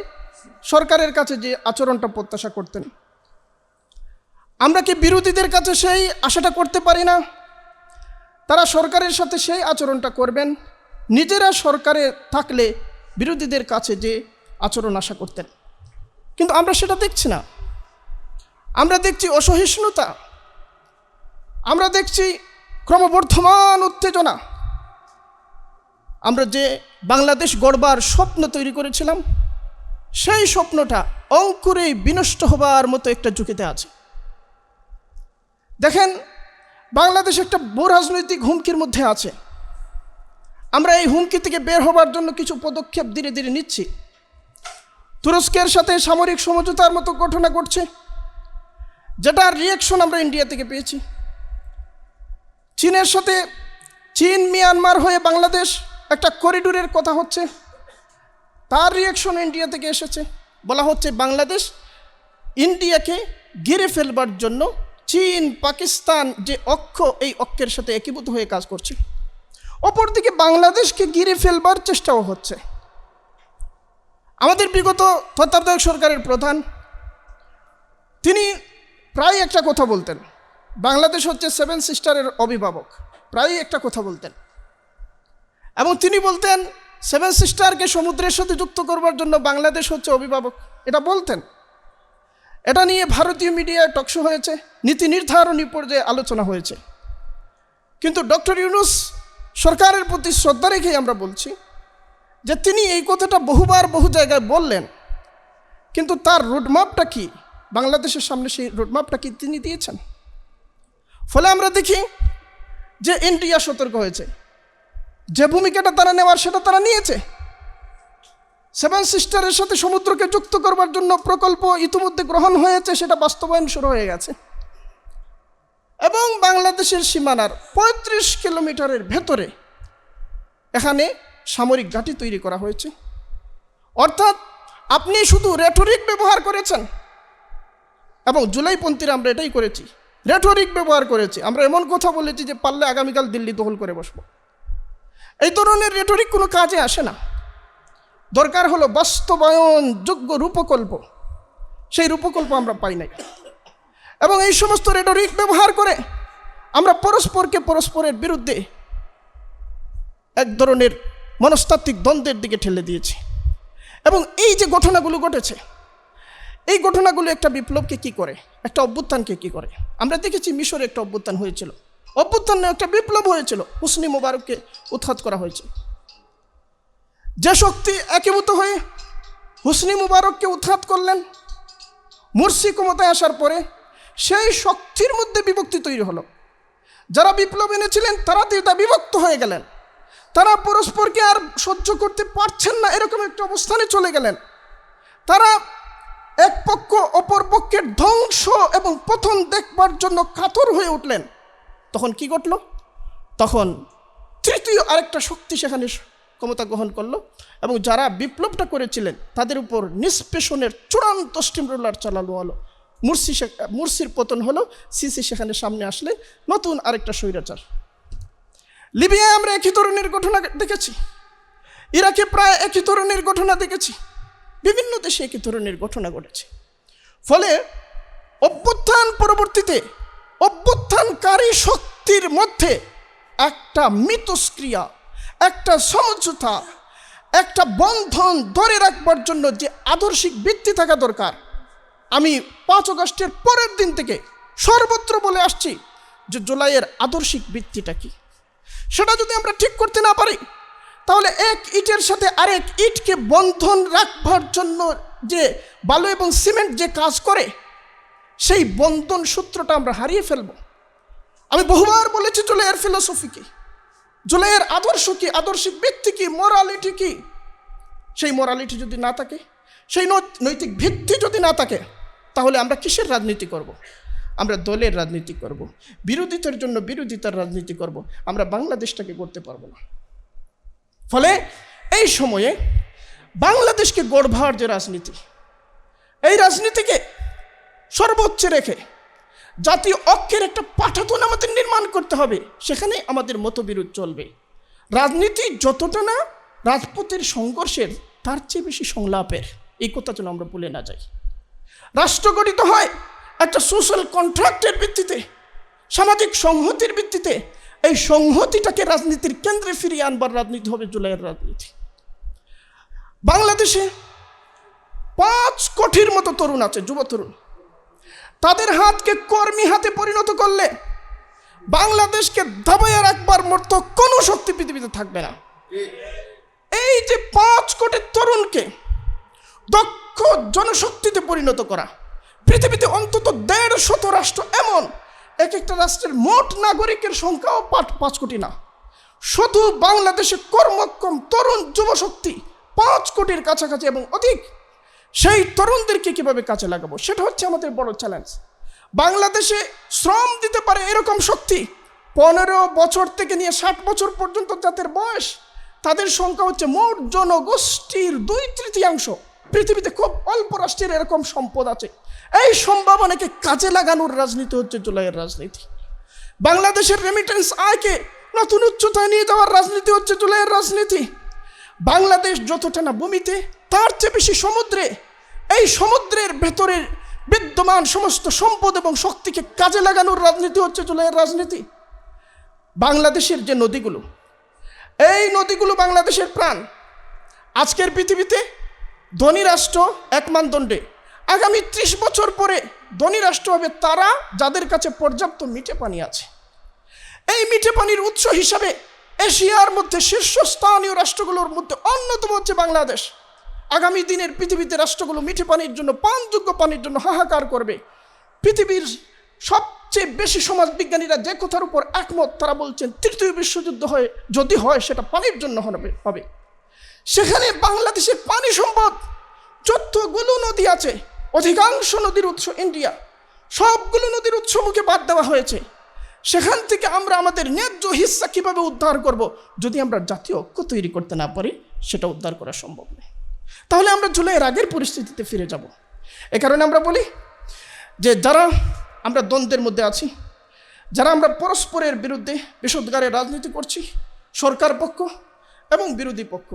সরকারের কাছে যে আচরণটা প্রত্যাশা করতেন, আমরা কি বিরোধীদের কাছে সেই আশাটা করতে পারি না? তারা সরকারের সাথে সেই আচরণটা করবেন। নিজেরা সরকারে থাকলে বিরোধীদের কাছে যে আচরণ আশা করতেন, কিন্তু আমরা সেটা দেখছি না। আমরা দেখছি অসহিষ্ণুতা, আমরা দেখছি ক্রমবর্ধমান উত্তেজনা। আমরা যে বাংলাদেশ গড়বার স্বপ্ন তৈরি করেছিলাম সেই স্বপ্নটা অঙ্কুরেই বিনষ্ট হবার মতো একটা ঝুঁকিতে আছে। দেখেন, বাংলাদেশ একটা ভূরাজনৈতিক হুমকির মধ্যে আছে। আমরা এই হুমকি থেকে বের হবার জন্য কিছু পদক্ষেপ ধীরে ধীরে নিচ্ছি। তুরস্কের সাথে সামরিক সমঝোতার মতো ঘটনা ঘটছে, যেটার রিয়াকশন আমরা ইন্ডিয়া থেকে পেয়েছি। চীনের সাথে চীন মিয়ানমার হয়ে বাংলাদেশ একটা করিডোরের কথা হচ্ছে, তার রিয়াকশন ইন্ডিয়া থেকে এসেছে। বলা হচ্ছে বাংলাদেশ ইন্ডিয়াকে ঘিরে ফেলবার জন্য চীন পাকিস্তান যে অক্ষ, এই অক্ষের সাথে একীভূত হয়ে কাজ করছে। অপরদিকে বাংলাদেশকে ঘিরে ফেলবার চেষ্টাও হচ্ছে। আমাদের বিগত তত্ত্বাবধায়ক সরকারের প্রধান তিনি প্রায় একটা কথা বলতেন, বাংলাদেশ হচ্ছে 7 সিস্টারের অভিভাবক, প্রায় একটা কথা বলতেন। এবং তিনি বলতেন 7 সিস্টারকে সমুদ্রের সাথে যুক্ত করবার জন্য বাংলাদেশ হচ্ছে অভিভাবক, এটা বলতেন। এটা নিয়ে ভারতীয় মিডিয়ায় টকশো হয়েছে, নীতি নির্ধারণী পর্যায়ে আলোচনা হয়েছে। কিন্তু ডক্টর ইউনূস সরকারের প্রতি শ্রদ্ধা রেখেই আমরা বলছি যে তিনি এই কথাটা বহুবার বহু জায়গায় বললেন, কিন্তু তার রোডম্যাপটা কি, বাংলাদেশের সামনে সেই রোডম্যাপটা কি তিনি দিয়েছেন? ফলে আমরা দেখি যে ইন্ডিয়া সতর্ক হয়েছে, যে ভূমিকাটা তারা নেওয়ার সেটা তারা নিয়েছে। 7 সিস্টারের সাথে সমুদ্রকে যুক্ত করবার জন্য প্রকল্প ইতিমধ্যে গ্রহণ হয়েছে, সেটা বাস্তবায়ন শুরু হয়ে গেছে। এবং বাংলাদেশের সীমানার 35 কিলোমিটারের ভেতরে এখানে সামরিক ঘাঁটি তৈরি করা হয়েছে। অর্থাৎ আপনি শুধু রেটরিক ব্যবহার করেছেন, এবং জুলাইপন্থীরা আমরা এটাই করেছি, রেটরিক ব্যবহার করেছি। আমরা এমন কথা বলেছি যে পারলে আগামীকাল দিল্লি দখল করে বসবো। এই ধরনের রেটরিক কোনো কাজে আসে না। দরকার হলো বাস্তবায়ন যোগ্য রূপকল্প, সেই রূপকল্প আমরা পাই নাই। এবং এই সমস্ত রেটরিক ব্যবহার করে আমরা পরস্পরকে পরস্পরের বিরুদ্ধে এক ধরনের মনস্তাত্ত্বিক দ্বন্দ্বের দিকে ঠেলে দিয়েছি। এবং এই যে ঘটনাগুলো ঘটেছে, এই ঘটনাগুলো একটা বিপ্লবকে কি করে, একটা অভ্যুত্থানকে কি করে। আমরা দেখেছি মিশরে একটা অভ্যুত্থান হয়েছিল, অভ্যুত্থানে একটা বিপ্লব হয়েছিল, হোসনি মোবারককে উৎখাত করা হয়েছে। যে শক্তি একীভূত হয়ে হোসনি মোবারককে উৎখাত করলেন, মুরসি ক্ষমতায় আসার পরে সেই শক্তির মধ্যে বিভক্তি তৈরি হলো। যারা বিপ্লব এনেছিলেন তারা দুইটা বিভক্ত হয়ে গেলেন, তারা পরস্পরকে আর সহ্য করতে পারছেন না, এরকম একটা অবস্থানে চলে গেলেন। তারা এক পক্ষ অপর পক্ষের ধ্বংস এবং পতন দেখবার জন্য কাতর হয়ে উঠলেন। তখন কি ঘটল? তখন তৃতীয় আরেকটা শক্তি সেখানে ক্ষমতা গ্রহণ করলো, এবং যারা বিপ্লবটা করেছিলেন তাদের উপর নিষ্পেষণের চূড়ান্ত স্টিম রোলার চালানো হলো। মুরসির পতন হলো, সিসি সেখানে সামনে আসলেন, নতুন আরেকটা স্বৈরাচার। লিবিয়ায় আমরা একই ধরনের ঘটনা দেখেছি, ইরাকে প্রায় একই ধরনের ঘটনা দেখেছি, বিভিন্ন দেশে একই ধরনের ঘটনা ঘটেছে। ফলে অভ্যুত্থান পরবর্তীতে অভ্যুত্থানকারী শক্তির মধ্যে একটা মিথস্ক্রিয়া, একটা সমঝোতা, একটা বন্ধন ধরে রাখবার জন্য যে আদর্শিক ভিত্তি থাকা দরকার, আমি 5 আগস্টের পরের দিন থেকে সর্বত্র বলে আসছি যে জুলাইয়ের আদর্শিক ভিত্তিটা কি, সেটা যদি আমরা ঠিক করতে না পারি, তাহলে এক ইটের সাথে আরেক ইটকে বন্ধন রাখবার জন্য যে বালু এবং সিমেন্ট যে কাজ করে, সেই বন্ধন সূত্রটা আমরা হারিয়ে ফেলব। আমি বহুবার বলেছি জুলাইয়ের ফিলোসফি কি, জুলাইয়ের আদর্শ কি, আদর্শিক ভিত্তি কি, মোরালিটি কি। সেই মোরালিটি যদি না থাকে, সেই নৈতিক ভিত্তি যদি না থাকে, তাহলে আমরা কিসের রাজনীতি করব? আমরা দলের রাজনীতি করব, বিরোধিতার জন্য বিরোধিতার রাজনীতি করব, আমরা বাংলাদেশটাকে করতে পারবো না। ফলে এই সময়ে বাংলাদেশকে গড়বার যে রাজনীতি, এই রাজনীতিকে সর্বোচ্চে রেখে জাতীয় ঐক্যের একটা পাঠাতন আমাদের নির্মাণ করতে হবে। সেখানে আমাদের মতবিরোধ চলবে। রাজনীতি যতটা না রাজপথের সংঘর্ষের, তার চেয়ে বেশি সংলাপের, এই কথা যেন আমরা ভুলে না যাই। রাষ্ট্র গঠিত হয় একটা সোশ্যাল কন্ট্রাক্টের ভিত্তিতে, সামাজিক সংহতির ভিত্তিতে। এই সংহতিটাকে রাজনীতির কেন্দ্রে ফিরিয়ে আনবার রাজনীতি হবে জুলাইয়ের রাজনীতি। বাংলাদেশে 5 কোটির মতো তরুণ আছে, যুব তরুণ। তাদের হাতকে কর্মী হাতে পরিণত করলে বাংলাদেশকে দাবাইয়া রাখবার মতো কোনো শক্তি পৃথিবীতে থাকবে না। এই যে 5 কোটি তরুণকে দক্ষ জনশক্তিতে পরিণত করা, পৃথিবীতে অন্তত 150 রাষ্ট্র এমন, এক একটা রাষ্ট্রের মোট নাগরিকের সংখ্যাও 5 কোটি না। শুধু বাংলাদেশে কর্মক্ষম তরুণ যুবশক্তি 5 কোটির কাছাকাছি এবং অধিক। সেই তরুণদেরকে কিভাবে কাজে লাগাবো, সেটা হচ্ছে আমাদের বড় চ্যালেঞ্জ। বাংলাদেশে শ্রম দিতে পারে এরকম শক্তি 15 বছর থেকে নিয়ে 60 বছর পর্যন্ত যাদের বয়স, তাদের সংখ্যা হচ্ছে মোট জনগোষ্ঠীর 2/3। পৃথিবীতে খুব অল্প রাষ্ট্রের এরকম সম্পদ আছে। এই সম্ভাবনাকে কাজে লাগানোর রাজনীতি হচ্ছে জুলাইয়ের রাজনীতি। বাংলাদেশের রেমিটেন্স আয়কে নতুন উচ্চতায় নিয়ে যাওয়ার রাজনীতি হচ্ছে জুলাইয়ের রাজনীতি। বাংলাদেশ যতটা না ভূমিতে, তার চেয়ে বেশি সমুদ্রে। এই সমুদ্রের ভেতরে বিদ্যমান সমস্ত সম্পদ এবং শক্তিকে কাজে লাগানোর রাজনীতি হচ্ছে জুলাইয়ের রাজনীতি। বাংলাদেশের যে নদীগুলো, এই নদীগুলো বাংলাদেশের প্রাণ। আজকের পৃথিবীতে ধনী রাষ্ট্র এক মানদণ্ডে, আগামী 30 বছর পরে ধনী রাষ্ট্র হবে তারা যাদের কাছে পর্যাপ্ত মিঠে পানি আছে। এই মিঠে পানির উৎস হিসাবে এশিয়ার মধ্যে শীর্ষস্থানীয় রাষ্ট্রগুলোর মধ্যে অন্যতম হচ্ছে বাংলাদেশ। আগামী দিনের পৃথিবীতে রাষ্ট্রগুলো মিঠে পানির জন্য, পানযোগ্য পানির জন্য হাহাকার করবে। পৃথিবীর সবচেয়ে বেশি সমাজবিজ্ঞানীরা যে কথার উপর একমত, তারা বলছেন তৃতীয় বিশ্বযুদ্ধ যদি হয় সেটা পানির জন্য হবে। সেখানে বাংলাদেশের পানি সম্পদ, যতগুলো নদী আছে, অধিকাংশ নদীর উৎস ইন্ডিয়া। সবগুলো নদীর উৎস মুখে বাদ দেওয়া হয়েছে। সেখান থেকে আমরা আমাদের ন্যায্য হিস্সা কীভাবে উদ্ধার করব? যদি আমরা জাতীয় ঐক্য তৈরি করতে না পারি, সেটা উদ্ধার করা সম্ভব নয়। তাহলে আমরা জুলাইয়ের আগের পরিস্থিতিতে ফিরে যাব। এ কারণে আমরা বলি যে যারা আমরা দ্বন্দ্বের মধ্যে আছি, যারা আমরা পরস্পরের বিরুদ্ধে বিষোদ্গারের রাজনীতি করছি, সরকার পক্ষ এবং বিরোধী পক্ষ,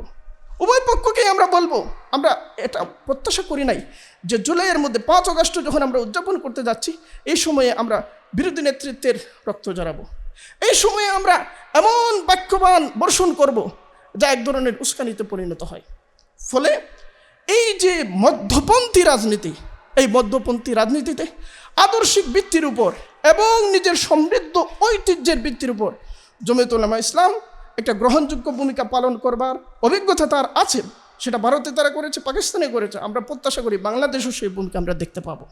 উভয় পক্ষকেই আমরা বলবো, আমরা এটা প্রত্যাশা করি নাই যে জুলাইয়ের মধ্যে 5 আগস্ট যখন আমরা উদযাপন করতে যাচ্ছি, এই সময়ে আমরা বিরোধী নেতৃত্বের রক্ত জড়াবো। এই সময়ে আমরা এমন বাক্যবান বর্ষণ করব যা এক ধরনের উস্কানিতে পরিণত হয়। ফলে এই যে মধ্যপন্থী রাজনীতি, এই মধ্যপন্থী রাজনীতিতে আদর্শিক ভিত্তির উপর এবং নিজের সমৃদ্ধ ঐতিহ্যের ভিত্তির উপর জমিয়তুল উলামা ইসলাম একটা গ্রহণযোগ্য ভূমিকা পালন করবার অভিজ্ঞতা তার আছে। সেটা ভারতে তারা করেছে, পাকিস্তানে করেছে। আমরা প্রত্যাশা করি বাংলাদেশও সেই ভূমিকা আমরা দেখতে পাবো।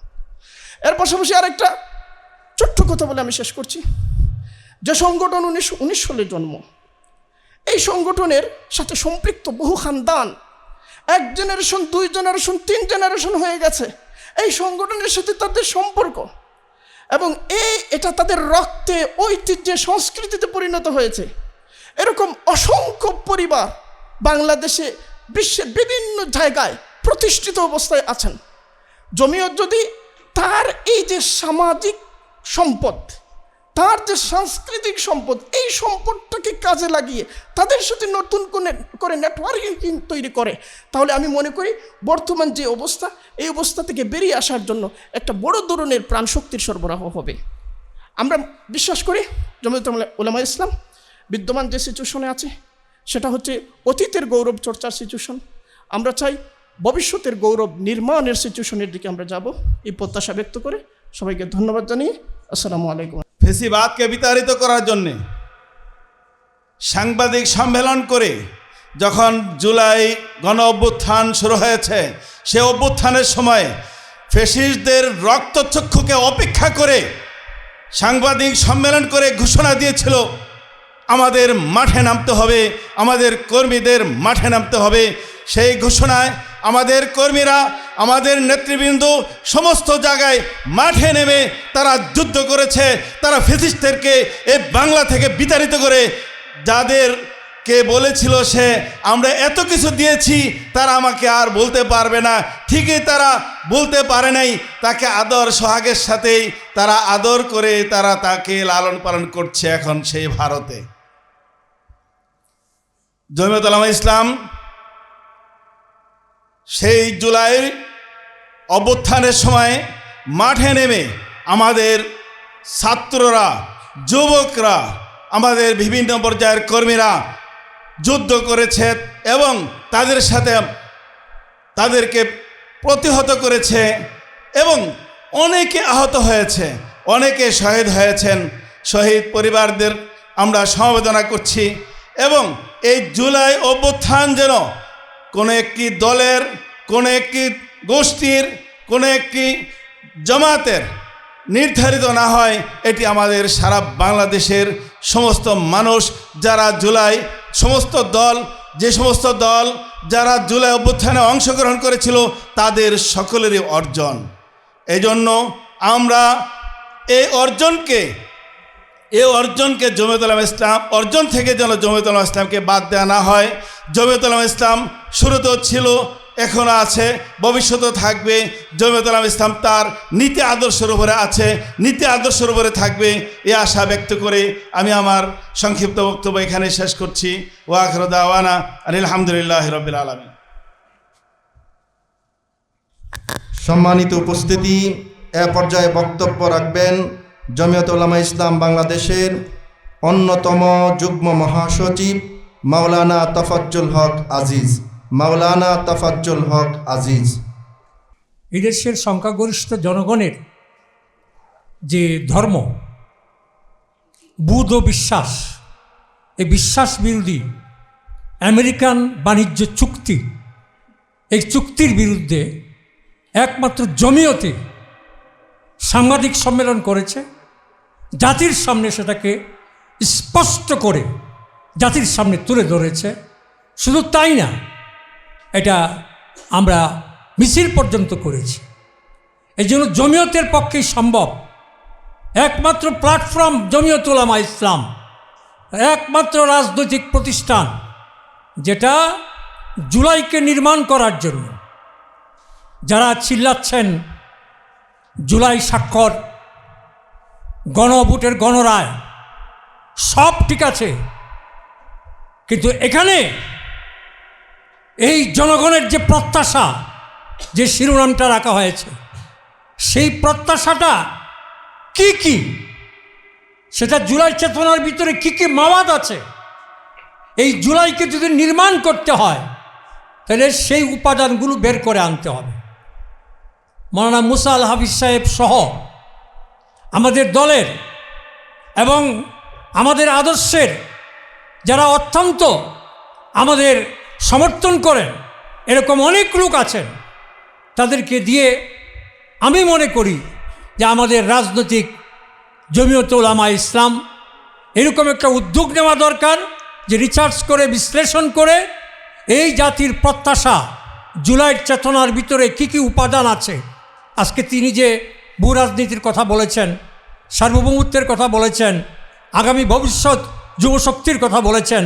এর পাশাপাশি আরেকটা ছোট্ট কথা বলে আমি শেষ করছি। যে সংগঠন 1919 সালে জন্ম, এই সংগঠনের সাথে সম্পৃক্ত বহু খানদান, 1 জেনারেশন, 2 জেনারেশন, 3 জেনারেশন হয়ে গেছে এই সংগঠনের সাথে তাদের সম্পর্ক, এবং এটা তাদের রক্তে, ঐতিহ্যে, সংস্কৃতিতে পরিণত হয়েছে। এরকম অসংখ্য পরিবার বাংলাদেশে, বিশ্বের বিভিন্ন জায়গায় প্রতিষ্ঠিত অবস্থায় আছেন। জমিয়ত যদি তার এই যে সামাজিক সম্পদ, তার যে সাংস্কৃতিক সম্পদ, এই সম্পদটাকে কাজে লাগিয়ে তাদের সাথে নতুন করে নেটওয়ার্কিং তৈরি করে, তাহলে আমি মনে করি বর্তমান যে অবস্থা, এই অবস্থা থেকে বেরিয়ে আসার জন্য একটা বড় ধরনের প্রাণশক্তির সরবরাহ হবে। আমরা বিশ্বাস করি জমিয়তুল উলামা ইসলাম বিদ্যমান যে সিচুয়েশনে আছে সেটা হচ্ছে অতীতের গৌরব চর্চার সিচুয়েশন। আমরা চাই ভবিষ্যতের গৌরব নির্মাণের সিচুয়েশনের দিকে আমরা যাব। এই প্রত্যাশা ব্যক্ত করে সবাইকে ধন্যবাদ জানিয়ে আসসালামু আলাইকুম।
ফেসিবাদকে বিতাড়িত করার জন্যে সাংবাদিক সম্মেলন করে যখন জুলাই গণ অভ্যুত্থান শুরু হয়েছে, সে অভ্যুত্থানের সময় ফ্যাসিস্টদের রক্তচক্ষুকে অপেক্ষা করে সাংবাদিক সম্মেলন করে ঘোষণা দিয়েছিল আমাদের মাঠে নামতে হবে, আমাদের কর্মীদের মাঠে নামতে হবে। সেই ঘোষণায় আমাদের কর্মীরা, আমাদের নেতৃবৃন্দ সমস্ত জায়গায় মাঠে নেমে তারা যুদ্ধ করেছে। তারা ফ্যাসিস্টদেরকে এই বাংলা থেকে বিতাড়িত করে, যাদেরকে বলেছিল সে আমরা এত কিছু দিয়েছি তারা আমাকে আর বলতে পারবে না, ঠিকই তারা বলতে পারে নাই। তাকে আদর সোহাগের সাথেই তারা আদর করে তারা তাকে লালন পালন করছে এখন সেই ভারতে। জমিয়তুল উলামা ইসলাম সেই জুলাই অভ্যুত্থানের সময় মাঠে নেমে আমাদের ছাত্ররা, যুবকরা, আমাদের বিভিন্ন পর্যায়ের কর্মীরা যুদ্ধ করেছে এবং তাদের সাথে তাদেরকে প্রতিহত করেছে এবং অনেকে আহত হয়েছে, অনেকে শহীদ হয়েছেন। শহীদ পরিবারদের আমরা সমবেদনা করছি এবং এই জুলাই অভ্যুত্থান যেন কোনো একটি দলের, কোনো একটি গোষ্ঠীর, কোনো একটি জামাতের নির্ধারিত না হয়, এটি আমাদের সারা বাংলাদেশের সমস্ত মানুষ যারা জুলাই, সমস্ত দল, যে সমস্ত দল যারা জুলাই অভ্যুত্থানে অংশগ্রহণ করেছিল তাদের সকলেরই অর্জন। এই জন্য আমরা এই অর্জনকে জমিয়ত উলামা ইসলাম অর্জন থেকে যেন জমিয়ত উলামা ইসলামকে বাদ দেওয়া না হয়। জমিয়ত উলামা ইসলাম শুরুতেও ছিল, এখনও আছে, ভবিষ্যতেও থাকবে। জমিয়ত উলামা ইসলাম তার নীতি আদর্শের উপরে আছে, নীতি আদর্শের উপরে থাকবে, এই আশা ব্যক্ত করে আমি আমার সংক্ষিপ্ত বক্তব্য এখানে শেষ করছি। ওয়া আখিরু দাওয়ানা আলহামদুলিল্লাহি রাব্বিল আলামিন।
সম্মানিত উপস্থিতি, এ পর্যায়ে বক্তব্য রাখবেন জমিয়ত উলামা ইসলাম বাংলাদেশের অন্যতম যুগ্ম মহাসচিব মাওলানা তাফাজ্জুল হক আজিজ। মাওলানা তাফাজ্জুল হক আজিজ।
এদেশের সংখ্যাগরিষ্ঠ জনগণের যে ধর্ম, বুধ ও বিশ্বাস, এই বিশ্বাস বিরোধী আমেরিকান বাণিজ্য চুক্তি, এই চুক্তির বিরুদ্ধে একমাত্র জমিয়তে সাংবাদিক সম্মেলন করেছে, জাতির সামনে সেটাকে স্পষ্ট করে জাতির সামনে তুলে ধরেছে। শুধু তাই না, এটা আমরা মিছিল পর্যন্ত করেছি। এই জন্য জমিয়তের পক্ষেই সম্ভব, একমাত্র প্ল্যাটফর্ম জমিয়ত উলামা ইসলাম, একমাত্র রাজনৈতিক প্রতিষ্ঠান যেটা জুলাইকে নির্মাণ করার জন্য যারা চিল্লাচ্ছেন জুলাই স্বাক্ষর, গণভোটের গণরায়, সব ঠিক আছে, কিন্তু এখানে এই জনগণের যে প্রত্যাশা, যে শিরোনামটা রাখা হয়েছে, সেই প্রত্যাশাটা কি কি, সেটা জুলাই চেতনার ভিতরে কি কি মাওয়াদ আছে, এই জুলাইকে যদি নির্মাণ করতে হয় তাহলে সেই উপাদানগুলো বের করে আনতে হবে। মাওলানা মুসা আল হাফিজ সাহেব সহ আমাদের দলের এবং আমাদের আদর্শের যারা অত্যন্ত আমাদের সমর্থন করেন, এরকম অনেক লোক আছেন, তাদেরকে দিয়ে আমি মনে করি যে আমাদের রাজনৈতিক জমিয়ত উলামা ইসলাম এরকম একটা উদ্যোগ নেওয়া দরকার যে রিসার্চ করে, বিশ্লেষণ করে এই জাতির প্রত্যাশা, জুলাইয়ের চেতনার ভিতরে কি কি উপাদান আছে। আজকে তিনি যে ভূ রাজনীতির কথা বলেছেন, সার্বভৌমত্বের কথা বলেছেন, আগামী ভবিষ্যৎ যুবশক্তির কথা বলেছেন,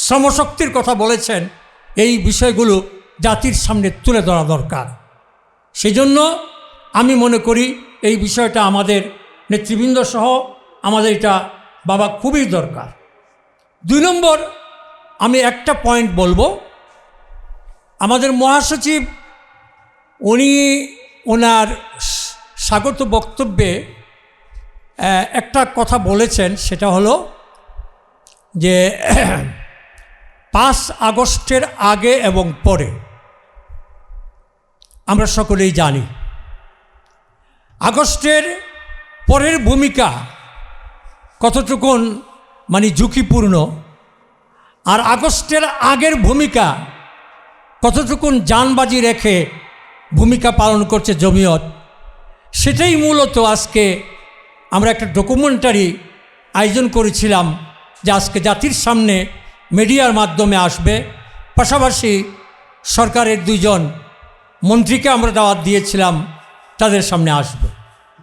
শ্রমশক্তির কথা বলেছেন, এই বিষয়গুলো জাতির সামনে তুলে ধরা দরকার। সেজন্য আমি মনে করি এই বিষয়টা আমাদের নেতৃবৃন্দ সহ আমাদের এটা বাবা খুবই দরকার। 2 নম্বর, আমি একটা পয়েন্ট বলবো, আমাদের মহাসচিব উনি ওনার স্বাগত বক্তব্যে একটা কথা বলেছেন, সেটা হলো যে 5 আগস্টের আগে এবং পরে আমরা সকলেই জানি আগস্টের পরের ভূমিকা কতটুকুন মানে ঝুঁকিপূর্ণ, আর আগস্টের আগের ভূমিকা কতটুকুন জানবাজি রেখে ভূমিকা পালন করছে জমিয়ত, সেটাই মূলত আজকে আমরা একটা ডকুমেন্টারি আয়োজন করেছিলাম যে আজকে জাতির সামনে মিডিয়ার মাধ্যমে আসবে। পাশাপাশি সরকারের 2 জন মন্ত্রীকে আমরা দাওয়াত দিয়েছিলাম, তাদের সামনে আসবে।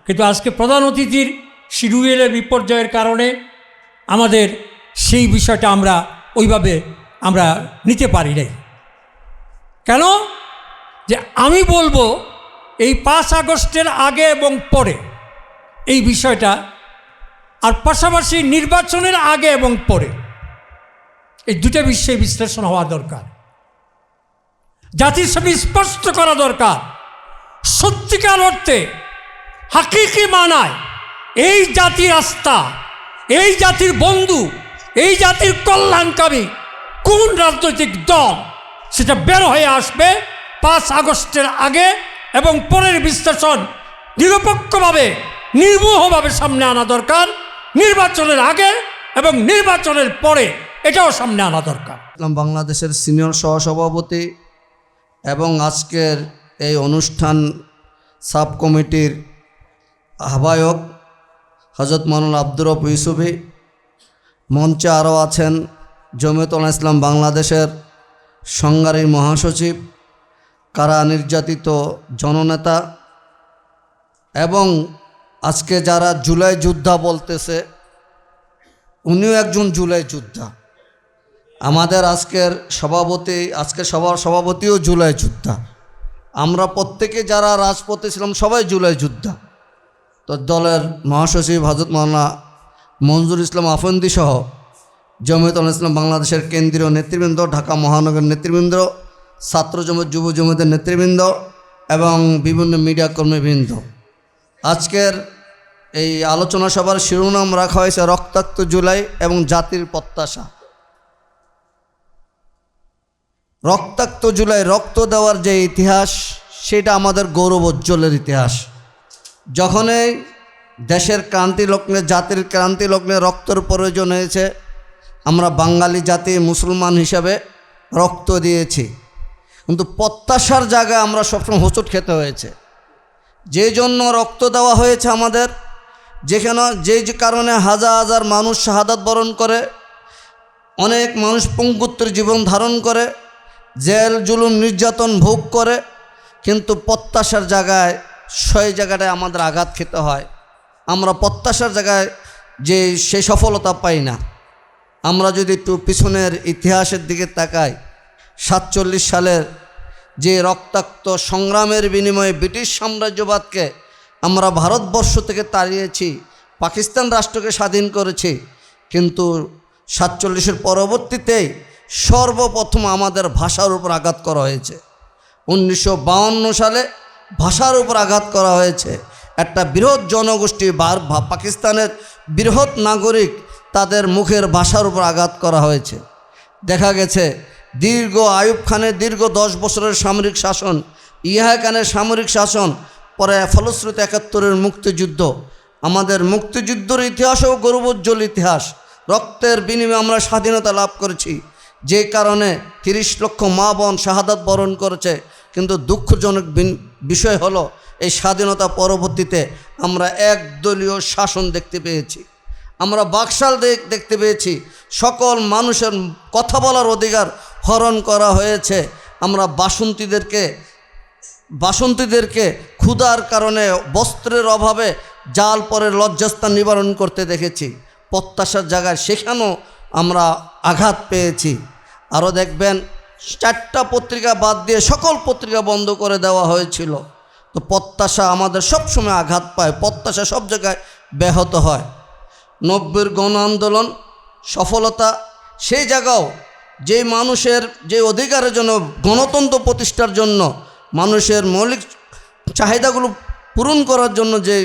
কিন্তু আজকে প্রধান অতিথির শিডিউলের বিপর্যয়ের কারণে আমাদের সেই বিষয়টা আমরা ওইভাবে আমরা নিতে পারি নাই। কেন যে আমি বলবো এই 5 আগস্টের আগে এবং পরে এই বিষয়টা, আর পাশাপাশি নির্বাচনের আগে এবং পরে, এই 2টা বিষয়ে বিশ্লেষণ হওয়া দরকার। জাতির সামনে স্পষ্ট করা দরকার সত্যিকার অর্থে হাকিকি মানায় এই জাতির আস্থা, এই জাতির বন্ধু, এই জাতির কল্যাণকামী কোন রাজনৈতিক দল, সেটা বের হয়ে আসবে 5 আগস্টের আগে এবং পরের বিশ্লেষণ নিরপেক্ষভাবে, নির্মোহভাবে সামনে আনা দরকার। নির্বাচনের আগে এবং নির্বাচনের পরে এটাও সামনে আনা দরকার।
বাংলাদেশের সিনিয়র সহসভাপতি এবং আজকের এই অনুষ্ঠান সাব কমিটির আহ্বায়ক হযরত মাওলানা আব্দুর রব ইউসুফী, মঞ্চে আরও আছেন জমিয়ত উলামা ইসলাম বাংলাদেশের সংগ্রামী মহাসচিব, কারা নির্যাতিত জননেতা এবং আজকে যারা জুলাই যোদ্ধা বলতেছে, উনিও একজন জুলাই যোদ্ধা। আমাদের আজকের সভার সভাপতিও জুলাই যোদ্ধা। আমরা প্রত্যেকে যারা রাজপথে ছিলাম সবাই জুলাই যোদ্ধা। তো দলের মহাসচিব হযরত মাওলানা মঞ্জুর ইসলাম আফন্দি সহ জমিয়ত ইসলাম বাংলাদেশের কেন্দ্রীয় নেতৃবৃন্দ, ঢাকা মহানগর নেতৃবৃন্দ, ছাত্র জমিয়ত, যুব জমিয়তের নেতৃবৃন্দ এবং বিভিন্ন মিডিয়া কর্মীবৃন্দ, আজকের এই আলোচনা সভার শিরোনাম রাখা হয়েছে রক্তাক্ত জুলাই এবং জাতির প্রত্যাশা। রক্তাক্ত জুলাই, রক্ত দেওয়ার যে ইতিহাস, সেটা আমাদের গৌরবোজ্জ্বলের ইতিহাস। যখনই দেশের ক্রান্তি লগ্নে, জাতির ক্রান্তি লগ্নে রক্তের প্রয়োজন হয়েছে, আমরা বাঙালি জাতি মুসলমান হিসাবে রক্ত দিয়েছি, কিন্তু প্রত্যাশার জায়গায় আমরা সবসময় হোঁচট খেতে হয়েছে। যে জন্য রক্ত দেওয়া হয়েছে আমাদের, যেখানে যে কারণে হাজার হাজার মানুষ শাহাদাত বরণ করে, অনেক মানুষ পঙ্গুত্বের জীবন ধারণ করে, জেল জুলুম নির্যাতন ভোগ করে, কিন্তু প্রত্যাশার জায়গায় সেই জায়গাটায় আমাদের আঘাত খেতে হয়। আমরা প্রত্যাশার জায়গায় যে সে সফলতা পাই না। আমরা যদি একটু পিছনের ইতিহাসের দিকে তাকাই, 47 সালের যে রক্তাক্ত সংগ্রামের বিনিময়ে ব্রিটিশ সাম্রাজ্যবাদকে আমরা ভারতবর্ষ থেকে তাড়িয়েছি, পাকিস্তান রাষ্ট্রকে স্বাধীন করেছি, কিন্তু 47-এর পরবর্তীতেই সর্বপ্রথম আমাদের ভাষার উপর আঘাত করা হয়েছে। 1952 সালে ভাষার উপর আঘাত করা হয়েছে। একটা বৃহৎ জনগোষ্ঠী, পাকিস্তানের বৃহৎ নাগরিক, তাদের মুখের ভাষার উপর আঘাত করা হয়েছে। দেখা গেছে আইয়ুব খানের দীর্ঘ 10 বছরের সামরিক শাসন, ইয়াহিয়া খানের সামরিক শাসন, পরে ফলশ্রুতি 71-এর মুক্তিযুদ্ধ। আমাদের মুক্তিযুদ্ধের ইতিহাসও গৌরবোজ্জ্বল ইতিহাস। রক্তের বিনিময়ে আমরা স্বাধীনতা লাভ করেছি, যে কারণে 30 লক্ষ মা বোন শাহাদাত বরণ করেছে। কিন্তু দুঃখজনক বিষয় হলো, এই স্বাধীনতা পরবর্তীতে আমরা একদলীয় শাসন দেখতে পেয়েছি, আমরা বাকশাল দেখতে পেয়েছি, সকল মানুষের কথা বলার অধিকার হরণ করা হয়েছে। আমরা বাসন্তীদেরকে ক্ষুধার কারণে, বস্ত্রের অভাবে জাল পরে লজ্জাস্থান নিবারণ করতে দেখেছি। প্রত্যাশার জায়গায় সেখানেও আমরা আঘাত পেয়েছি। আরও দেখবেন 4টা পত্রিকা বাদ দিয়ে সকল পত্রিকা বন্ধ করে দেওয়া হয়েছিল। তো প্রত্যাশা আমাদের সবসময় আঘাত পায়, প্রত্যাশা সব জায়গায় ব্যাহত হয়। 90-এর গণ আন্দোলন সফলতা, সেই জায়গাও যে মানুষের যে অধিকারের জন্য, গণতন্ত্র প্রতিষ্ঠার জন্য, মানুষের মৌলিক চাহিদাগুলো পূরণ করার জন্য যে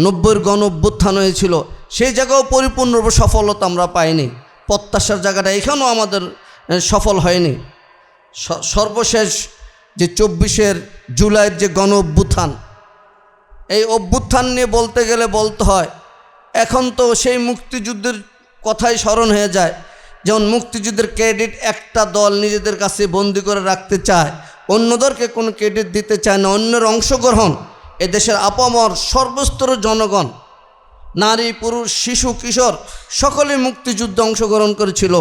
90-এর গণ অভ্যুত্থান হয়েছিল, সেই জায়গাও পরিপূর্ণরূপে সফলতা আমরা পাইনি। প্রত্যাশার জায়গাটা এখানেও আমাদের সফল হয়নি। সর্বশেষ যে 24 জুলাইয়ের যে গণ অভ্যুত্থান, এই অভ্যুত্থান নিয়ে বলতে গেলে বলতে হয়, এখন তো সেই মুক্তিযুদ্ধের কথাই স্মরণ হয়ে যায়। যেমন মুক্তিযুদ্ধের ক্রেডিট একটা দল নিজেদের কাছে বন্দি করে রাখতে চায়, অন্যদেরকে কোনো ক্রেডিট দিতে চায় না। অন্যের অংশগ্রহণ, এদেশের আপামর সর্বস্তরের জনগণ, নারী পুরুষ শিশু কিশোর সকলে মুক্তিযুদ্ধে অংশগ্রহণ করেছিল,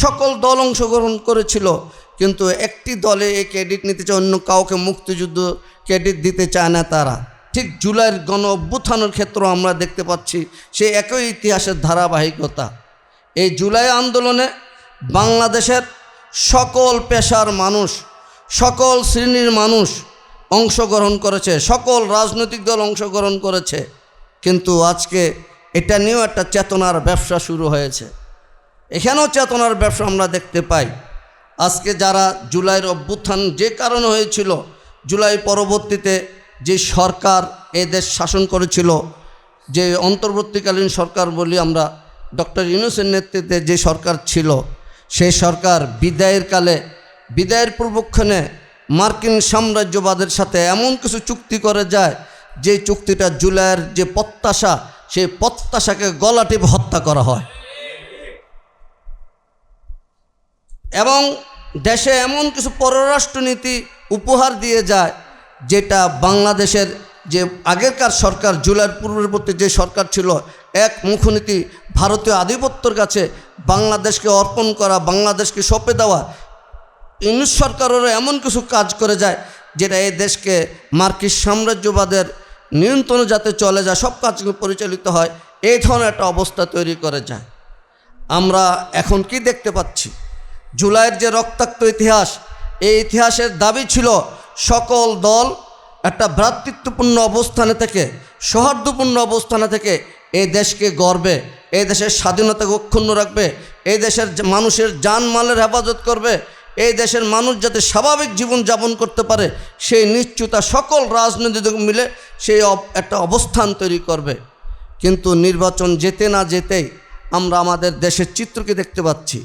সকল দল অংশগ্রহণ করেছিল, কিন্তু একটি দলে এই ক্রেডিট নিতে চায়, অন্য কাউকে মুক্তিযুদ্ধ ক্রেডিট দিতে চায় না তারা। ঠিক জুলাইয়ের গণ অভ্যুত্থানের ক্ষেত্রেও আমরা দেখতে পাচ্ছি সেই একই ইতিহাসের ধারাবাহিকতা। এই জুলাই আন্দোলনে বাংলাদেশের সকল পেশার মানুষ, সকল শ্রেণীর মানুষ অংশগ্রহণ করেছে, সকল রাজনৈতিক দল অংশগ্রহণ করেছে, কিন্তু আজকে এটা নিয়েও একটা চেতনার ব্যবসা শুরু হয়েছে। এখানেও চেতনার ব্যবসা আমরা দেখতে পাই। আজকে যারা জুলাইয়ের অভ্যুত্থান যে কারণে হয়েছিল, জুলাই পরবর্তীতে যে সরকার এ দেশ শাসন করেছিল, যে অন্তর্বর্তীকালীন সরকার বলি আমরা, ডক্টর ইউনূসের নেতৃত্বে যে সরকার ছিল, সেই সরকার বিদায়ের পূর্বক্ষণে মার্কিন সাম্রাজ্যবাদের সাথে এমন কিছু চুক্তি করে যায়, যে চুক্তিটা জুলাইয়ের যে প্রত্যাশা, সেই প্রত্যাশাকে গলা টিপে হত্যা করা হয়। এবং দেশে এমন কিছু পররাষ্ট্রনীতি উপহার দিয়ে যায়, যেটা বাংলাদেশের যে আগেরকার সরকার, জুলাইয়ের পূর্ববর্তী যে সরকার ছিল, এক মুখনীতি ভারতীয় আধিপত্যের কাছে বাংলাদেশকে অর্পণ করা, বাংলাদেশকে সঁপে দেওয়া। ইউনূস সরকারেরও এমন কিছু কাজ করে যায়, যেটা এই দেশকে মার্কিন সাম্রাজ্যবাদের নিয়ন্ত্রণে যাতে চলে যায়, সব কাজ পরিচালিত হয়, এই ধরনের একটা অবস্থা তৈরি করে যায়। আমরা এখন কি দেখতে পাচ্ছি? জুলাইয়ের যে রক্তাক্ত ইতিহাস, এই ইতিহাসের দাবি ছিল সকল দল একটা ভ্রাতৃত্বপূর্ণ অবস্থানে থেকে, সৌহার্দ্যপূর্ণ অবস্থানে থেকে এই দেশকে গড়বে, এই দেশের স্বাধীনতাকে অক্ষুণ্ণ রাখবে, এই দেশের মানুষের জানমালের হেফাজত করবে, এই দেশের মানুষ যাতে স্বাভাবিক জীবন যাপন করতে পারে সেই নিশ্চয়তা সকল রাজনৈতিক দল মিলে সেই একটা অবস্থান তৈরি করবে। কিন্তু নির্বাচন যেতে না যেতেই আমরা আমাদের দেশের চিত্রকে দেখতে পাচ্ছি।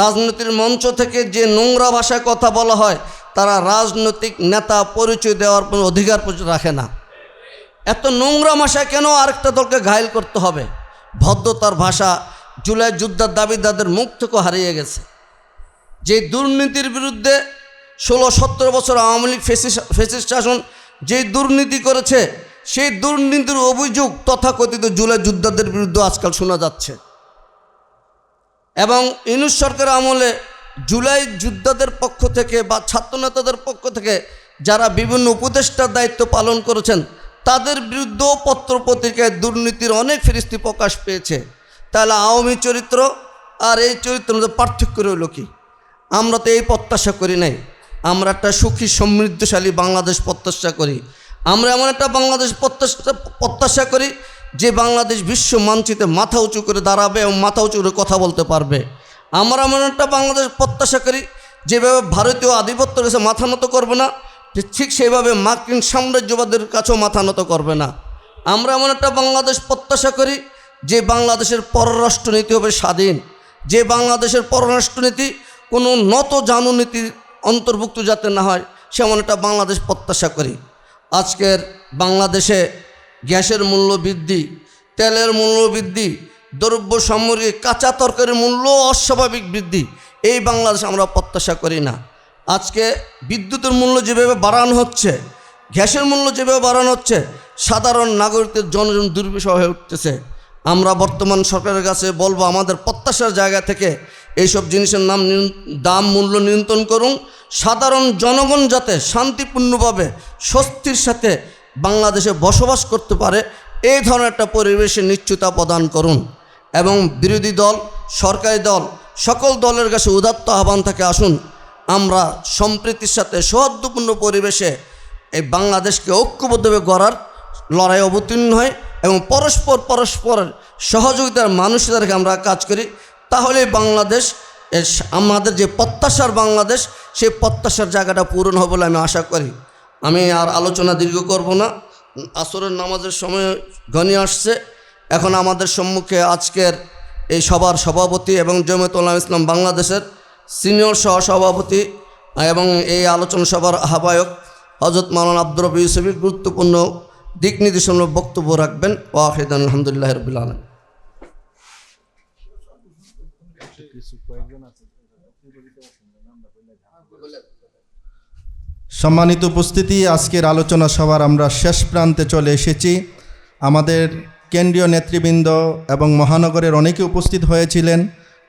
রাজনীতির মঞ্চ থেকে যে নোংরা ভাষায় কথা বলা হয়, তারা রাজনৈতিক নেতা পরিচয় দেওয়ার কোনো অধিকার রাখে না। এত নোংরা ভাষায় কেন আরেকটা দলকে ঘায়েল করতে হবে? ভদ্রতার ভাষা জুলাই যুদ্ধের দাবিদারদের মুখ থেকে হারিয়ে গেছে। যে দুর্নীতির বিরুদ্ধে 16-17 বছর আওয়ামী লীগ ফ্যাসিস্ট শাসন যে দুর্নীতি করেছে, সেই দুর্নীতির অভিযোগ তথাকথিত জুলাই যোদ্ধাদের বিরুদ্ধে আজকাল শোনা যাচ্ছে। এবং ইউনূস সরকার আমলে জুলাই যোদ্ধাদের পক্ষ থেকে বা ছাত্রনেতাদের পক্ষ থেকে যারা বিভিন্ন উপদেষ্টার দায়িত্ব পালন করেছেন, তাদের বিরুদ্ধেও পত্রপত্রিকায় দুর্নীতির অনেক ফিরিস্তি প্রকাশ পেয়েছে। তাহলে আওয়ামী চরিত্র আর এই চরিত্রের মধ্যে পার্থক্য রইল কি? আমরা তো এই প্রত্যাশা করি নাই। আমরা একটা সুখী সমৃদ্ধশালী বাংলাদেশ প্রত্যাশা করি। আমরা এমন একটা বাংলাদেশ প্রত্যাশা করি যে বাংলাদেশ বিশ্ব মানচিত্রে মাথা উঁচু করে দাঁড়াবে এবং মাথা উঁচু করে কথা বলতে পারবে। আমরা এমন একটা বাংলাদেশ প্রত্যাশা করি যেভাবে ভারতীয় আধিপত্যের কাছে মাথা নত করবে না, ঠিক সেইভাবে মার্কিন সাম্রাজ্যবাদের কাছেও মাথা নত করবে না। আমরা এমন একটা বাংলাদেশ প্রত্যাশা করি যে বাংলাদেশের পররাষ্ট্রনীতি হবে স্বাধীন, যে বাংলাদেশের পররাষ্ট্রনীতি কোনো নত জানুনীতির অন্তর্ভুক্ত যাতে না হয়, সেমন একটা বাংলাদেশ প্রত্যাশা করি। আজকের বাংলাদেশে গ্যাসের মূল্য বৃদ্ধি, তেলের মূল্য বৃদ্ধি, দ্রব্য সামগ্রী কাঁচা তরকারির মূল্য অস্বাভাবিক বৃদ্ধি, এই বাংলাদেশ আমরা প্রত্যাশা করি না। আজকে বিদ্যুতের মূল্য যেভাবে বাড়ানো হচ্ছে, গ্যাসের মূল্য যেভাবে বাড়ানো হচ্ছে, সাধারণ নাগরিকদের জনজীবন দুর্বিষহ হয়ে উঠতেছে। আমরা বর্তমান সরকারের কাছে বলবো, আমাদের প্রত্যাশার জায়গা থেকে এইসব জিনিসের দাম মূল্য নিয়ন্ত্রণ করুন। সাধারণ জনগণ যাতে শান্তিপূর্ণভাবে স্বস্তির সাথে বাংলাদেশে বসবাস করতে পারে, এই ধরনের একটা পরিবেশে নিশ্চয়তা প্রদান করুন। এবং বিরোধী দল, সরকারি দল, সকল দলের কাছে উদাত্ত আহ্বান থাকে, আসুন আমরা সম্প্রীতির সাথে সৌহার্দ্যপূর্ণ পরিবেশে এই বাংলাদেশকে ঐক্যবদ্ধভাবে গড়ার লড়াই অবতীর্ণ হয় এবং পরস্পরের সহযোগিতার মানুষদেরকে আমরা কাজ করি। তাহলে বাংলাদেশ, আমাদের যে প্রত্যাশার বাংলাদেশ, সেই প্রত্যাশার জায়গাটা পূরণ হবে বলে আমি আশা করি। আমি আর আলোচনা দীর্ঘ করব না, আসরের নামাজের সময় ঘনিয়ে আসছে। এখন আমাদের সম্মুখে আজকের এই সভার সভাপতি এবং জমিয়ত উলামা ইসলাম বাংলাদেশের সিনিয়র সহসভাপতি এবং এই আলোচনা সভার আহ্বায়ক হযরত মাওলানা আব্দুর রব্বী ইউসুফী গুরুত্বপূর্ণ দিক নির্দেশনামূলক বক্তব্য রাখবেন। ওয়া আখিরু আলহামদুলিল্লাহি রাব্বিল আলামিন।
সম্মানিত উপস্থিতি, আজকের আলোচনা সভার আমরা শেষ প্রান্তে চলে এসেছি। আমাদের কেন্দ্রীয় নেতৃবৃন্দ এবং মহানগরের অনেকে উপস্থিত হয়েছিলেন।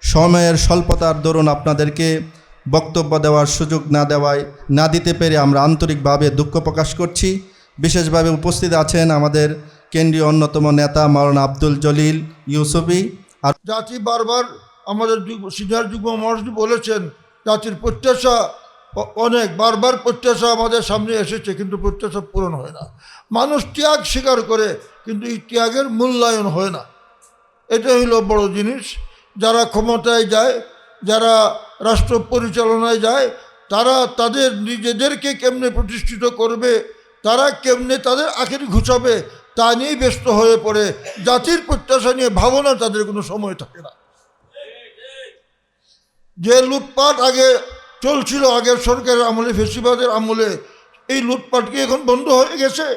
সময়ের স্বল্পতার দরুন আপনাদেরকে বক্তব্য দেওয়ার সুযোগ না দিতে পেরে আমরা আন্তরিকভাবে দুঃখ প্রকাশ করছি। বিশেষভাবে উপস্থিত আছেন আমাদের কেন্দ্রীয় অন্যতম নেতা মাওলানা আব্দুল জলিল ইউসুফী। আর
জাতি বারবার আমাদের সিনিয়র যুগ্ম মহাসচিব বলেছেন, জাতির প্রত্যাশা অনেক, বারবার প্রত্যাশা আমাদের সামনে এসেছে, কিন্তু প্রত্যাশা পূরণ হয় না। মানুষ ত্যাগ স্বীকার করে, কিন্তু এই ত্যাগের মূল্যায়ন হয় না। এটা হইল বড় জিনিস। যারা ক্ষমতায় যায়, যারা রাষ্ট্র পরিচালনায় যায়, তারা তাদের নিজেদেরকে কেমনে প্রতিষ্ঠিত করবে, তারা কেমনে তাদের আখের ঘুচাবে, তা নিয়েই ব্যস্ত হয়ে পড়ে। জাতির প্রত্যাশা নিয়ে ভাবনা তাদের কোনো সময় থাকে না। যে লুটপাট আগে চলছিল আগের সরকারের আমলে, ফেসিবাদের আমলে, এই লুটপাট কি এখন বন্ধ হয়ে গেছে?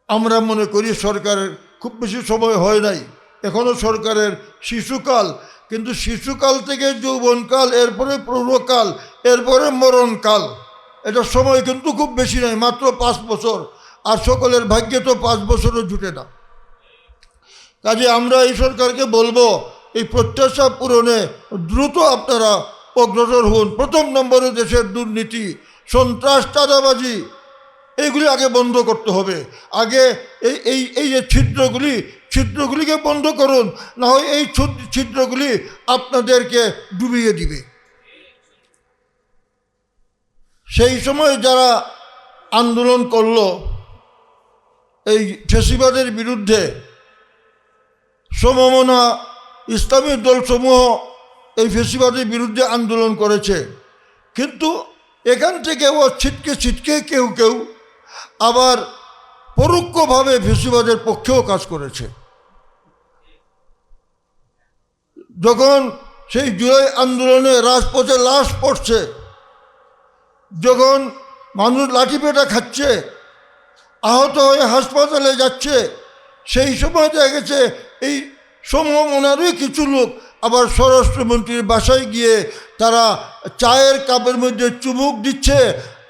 আমরা মনে করি সরকারের খুব বেশি সময় হয় নাই, এখনও সরকারের শিশুকাল। কিন্তু শিশুকাল থেকে যৌবনকাল, এরপরে প্রৌঢ়কাল, এরপরে মরণকাল, এটা সময় কিন্তু খুব বেশি নাই, মাত্র 5 বছর। আর সকলের ভাগ্যে তো 5 বছরও জুটে না। কাজে আমরা এই সরকারকে বলবো, এই প্রত্যাশা পূরণে দ্রুত আপনারা অগ্রসর হন। প্রথম নম্বরে দেশের দুর্নীতি, সন্ত্রাস, চাঁদাবাজি, এইগুলি আগে বন্ধ করতে হবে। আগে এই যে ছিদ্রগুলিকে বন্ধ করুন, না হয় এই ছিদ্রগুলি আপনাদেরকে ডুবিয়ে দিবে। সেই সময় যারা আন্দোলন করলো এই ফ্যাসিবাদের বিরুদ্ধে, সমমনা ইসলামী দলসমূহ এই ফ্যাসিবাদের বিরুদ্ধে আন্দোলন করেছে, কিন্তু এখান থেকে ও ছিটকে কেউ আবার পরোক্ষভাবে ফ্যাসিবাদের পক্ষেও কাজ করেছে। যখন সেই জুলাই আন্দোলনে রাজপথে লাশ পড়ছে, যখন মানুষ লাঠিপেটা খাচ্ছে, আহত হয়ে হাসপাতালে যাচ্ছে, সেই সময় দেখা গেছে এই সমমনারই কিছু লোক আবার স্বরাষ্ট্রমন্ত্রীর বাসায় গিয়ে তারা চায়ের কাপের মধ্যে চুমুক দিচ্ছে,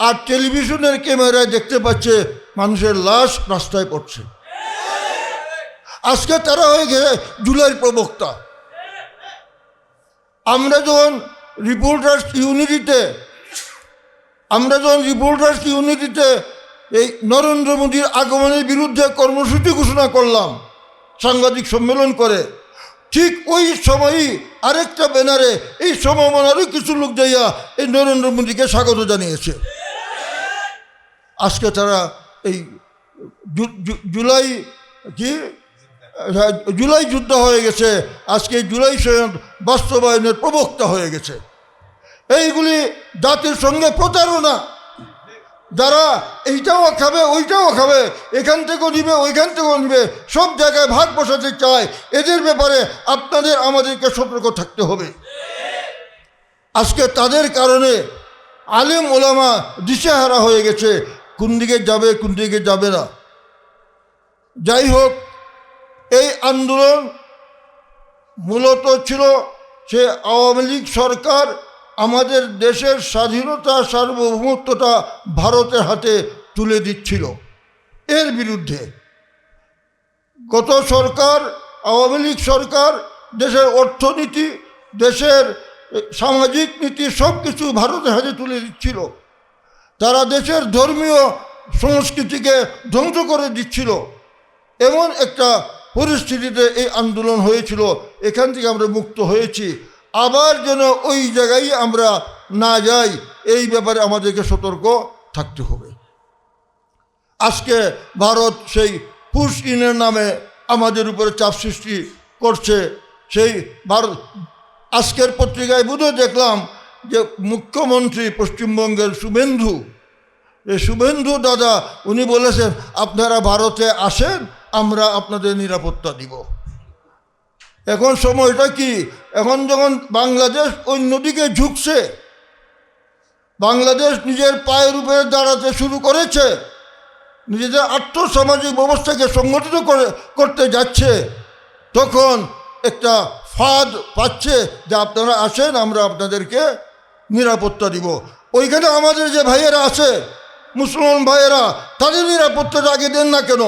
আর টেলিভিশনের ক্যামেরায় দেখতে পাচ্ছে মানুষের লাশ রাস্তায় পড়ছে। আজকে তারা হয়ে গেছে জুলাইয়ের প্রবক্তা। আমরা যখন রিপোর্টার্স ইউনিটিতে এই নরেন্দ্র মোদীর আগমনের বিরুদ্ধে কর্মসূচি ঘোষণা করলাম সাংবাদিক সম্মেলন করে, ঠিক ওই সময়ই আরেকটা ব্যানারে এই সমমনারই কিছু লোক যাইয়া এই নরেন্দ্র মোদীকে স্বাগত জানিয়েছে। আজকে তারা এই জুলাই যুদ্ধ হয়ে গেছে, আজকে জুলাই সনদ বাস্তবায়নের প্রবক্তা হয়ে গেছে। এইগুলি জাতির সঙ্গে প্রতারণা। যারা এইটাও খাবে ওইটাও খাবে, এখান থেকেও নিবে ওইখান থেকেও নিবে, সব জায়গায় ভাগ বসাতে চায়, এদের ব্যাপারে আপনাদের আমাদেরকে সতর্ক থাকতে হবে। আজকে তাদের কারণে আলেম ওলামা দিশেহারা হয়ে গেছে, কোন দিকে যাবে কোন দিকে যাবে না। যাই হোক, এই আন্দোলন মূলত ছিল সে আওয়ামী লীগ সরকার আমাদের দেশের স্বাধীনতা সার্বভৌমত্বটা ভারতের হাতে তুলে দিচ্ছিল, এর বিরুদ্ধে। গত সরকার আওয়ামী লীগ সরকার দেশের অর্থনীতি, দেশের সামাজিক নীতি সব কিছু ভারতের হাতে তুলে দিচ্ছিল। তারা দেশের ধর্মীয় সংস্কৃতিকে ধ্বংস করে দিচ্ছিল। এমন একটা পরিস্থিতিতে এই আন্দোলন হয়েছিল, এখান থেকে আমরা মুক্ত হয়েছি। আবার যেন ওই জায়গায় আমরা না যাই, এই ব্যাপারে আমাদেরকে সতর্ক থাকতে হবে। আজকে ভারত সেই পুশ ইনের নামে আমাদের উপরে চাপ সৃষ্টি করছে। সেই ভারত, আজকের পত্রিকায় বোধহয় দেখলাম যে মুখ্যমন্ত্রী পশ্চিমবঙ্গের শুভেন্দু দাদা উনি বলেছেন, আপনারা ভারতে আসেন, আমরা আপনাদের নিরাপত্তা দিব। এখন সময়টা কি? এখন যখন বাংলাদেশ অন্যদিকে ঝুঁকছে, বাংলাদেশ নিজের পায়ের উপরে দাঁড়াতে শুরু করেছে, নিজেদের আর্থসামাজিক ব্যবস্থাকে সংগঠিত করতে যাচ্ছে, তখন একটা ফাঁদ পাচ্ছে যে আপনারা আসেন, আমরা আপনাদেরকে নিরাপত্তা দিব। ওইখানে আমাদের যে ভাইয়েরা আছে, মুসলমান ভাইয়েরা, তাদের নিরাপত্তাটা আগে দেন না কেন?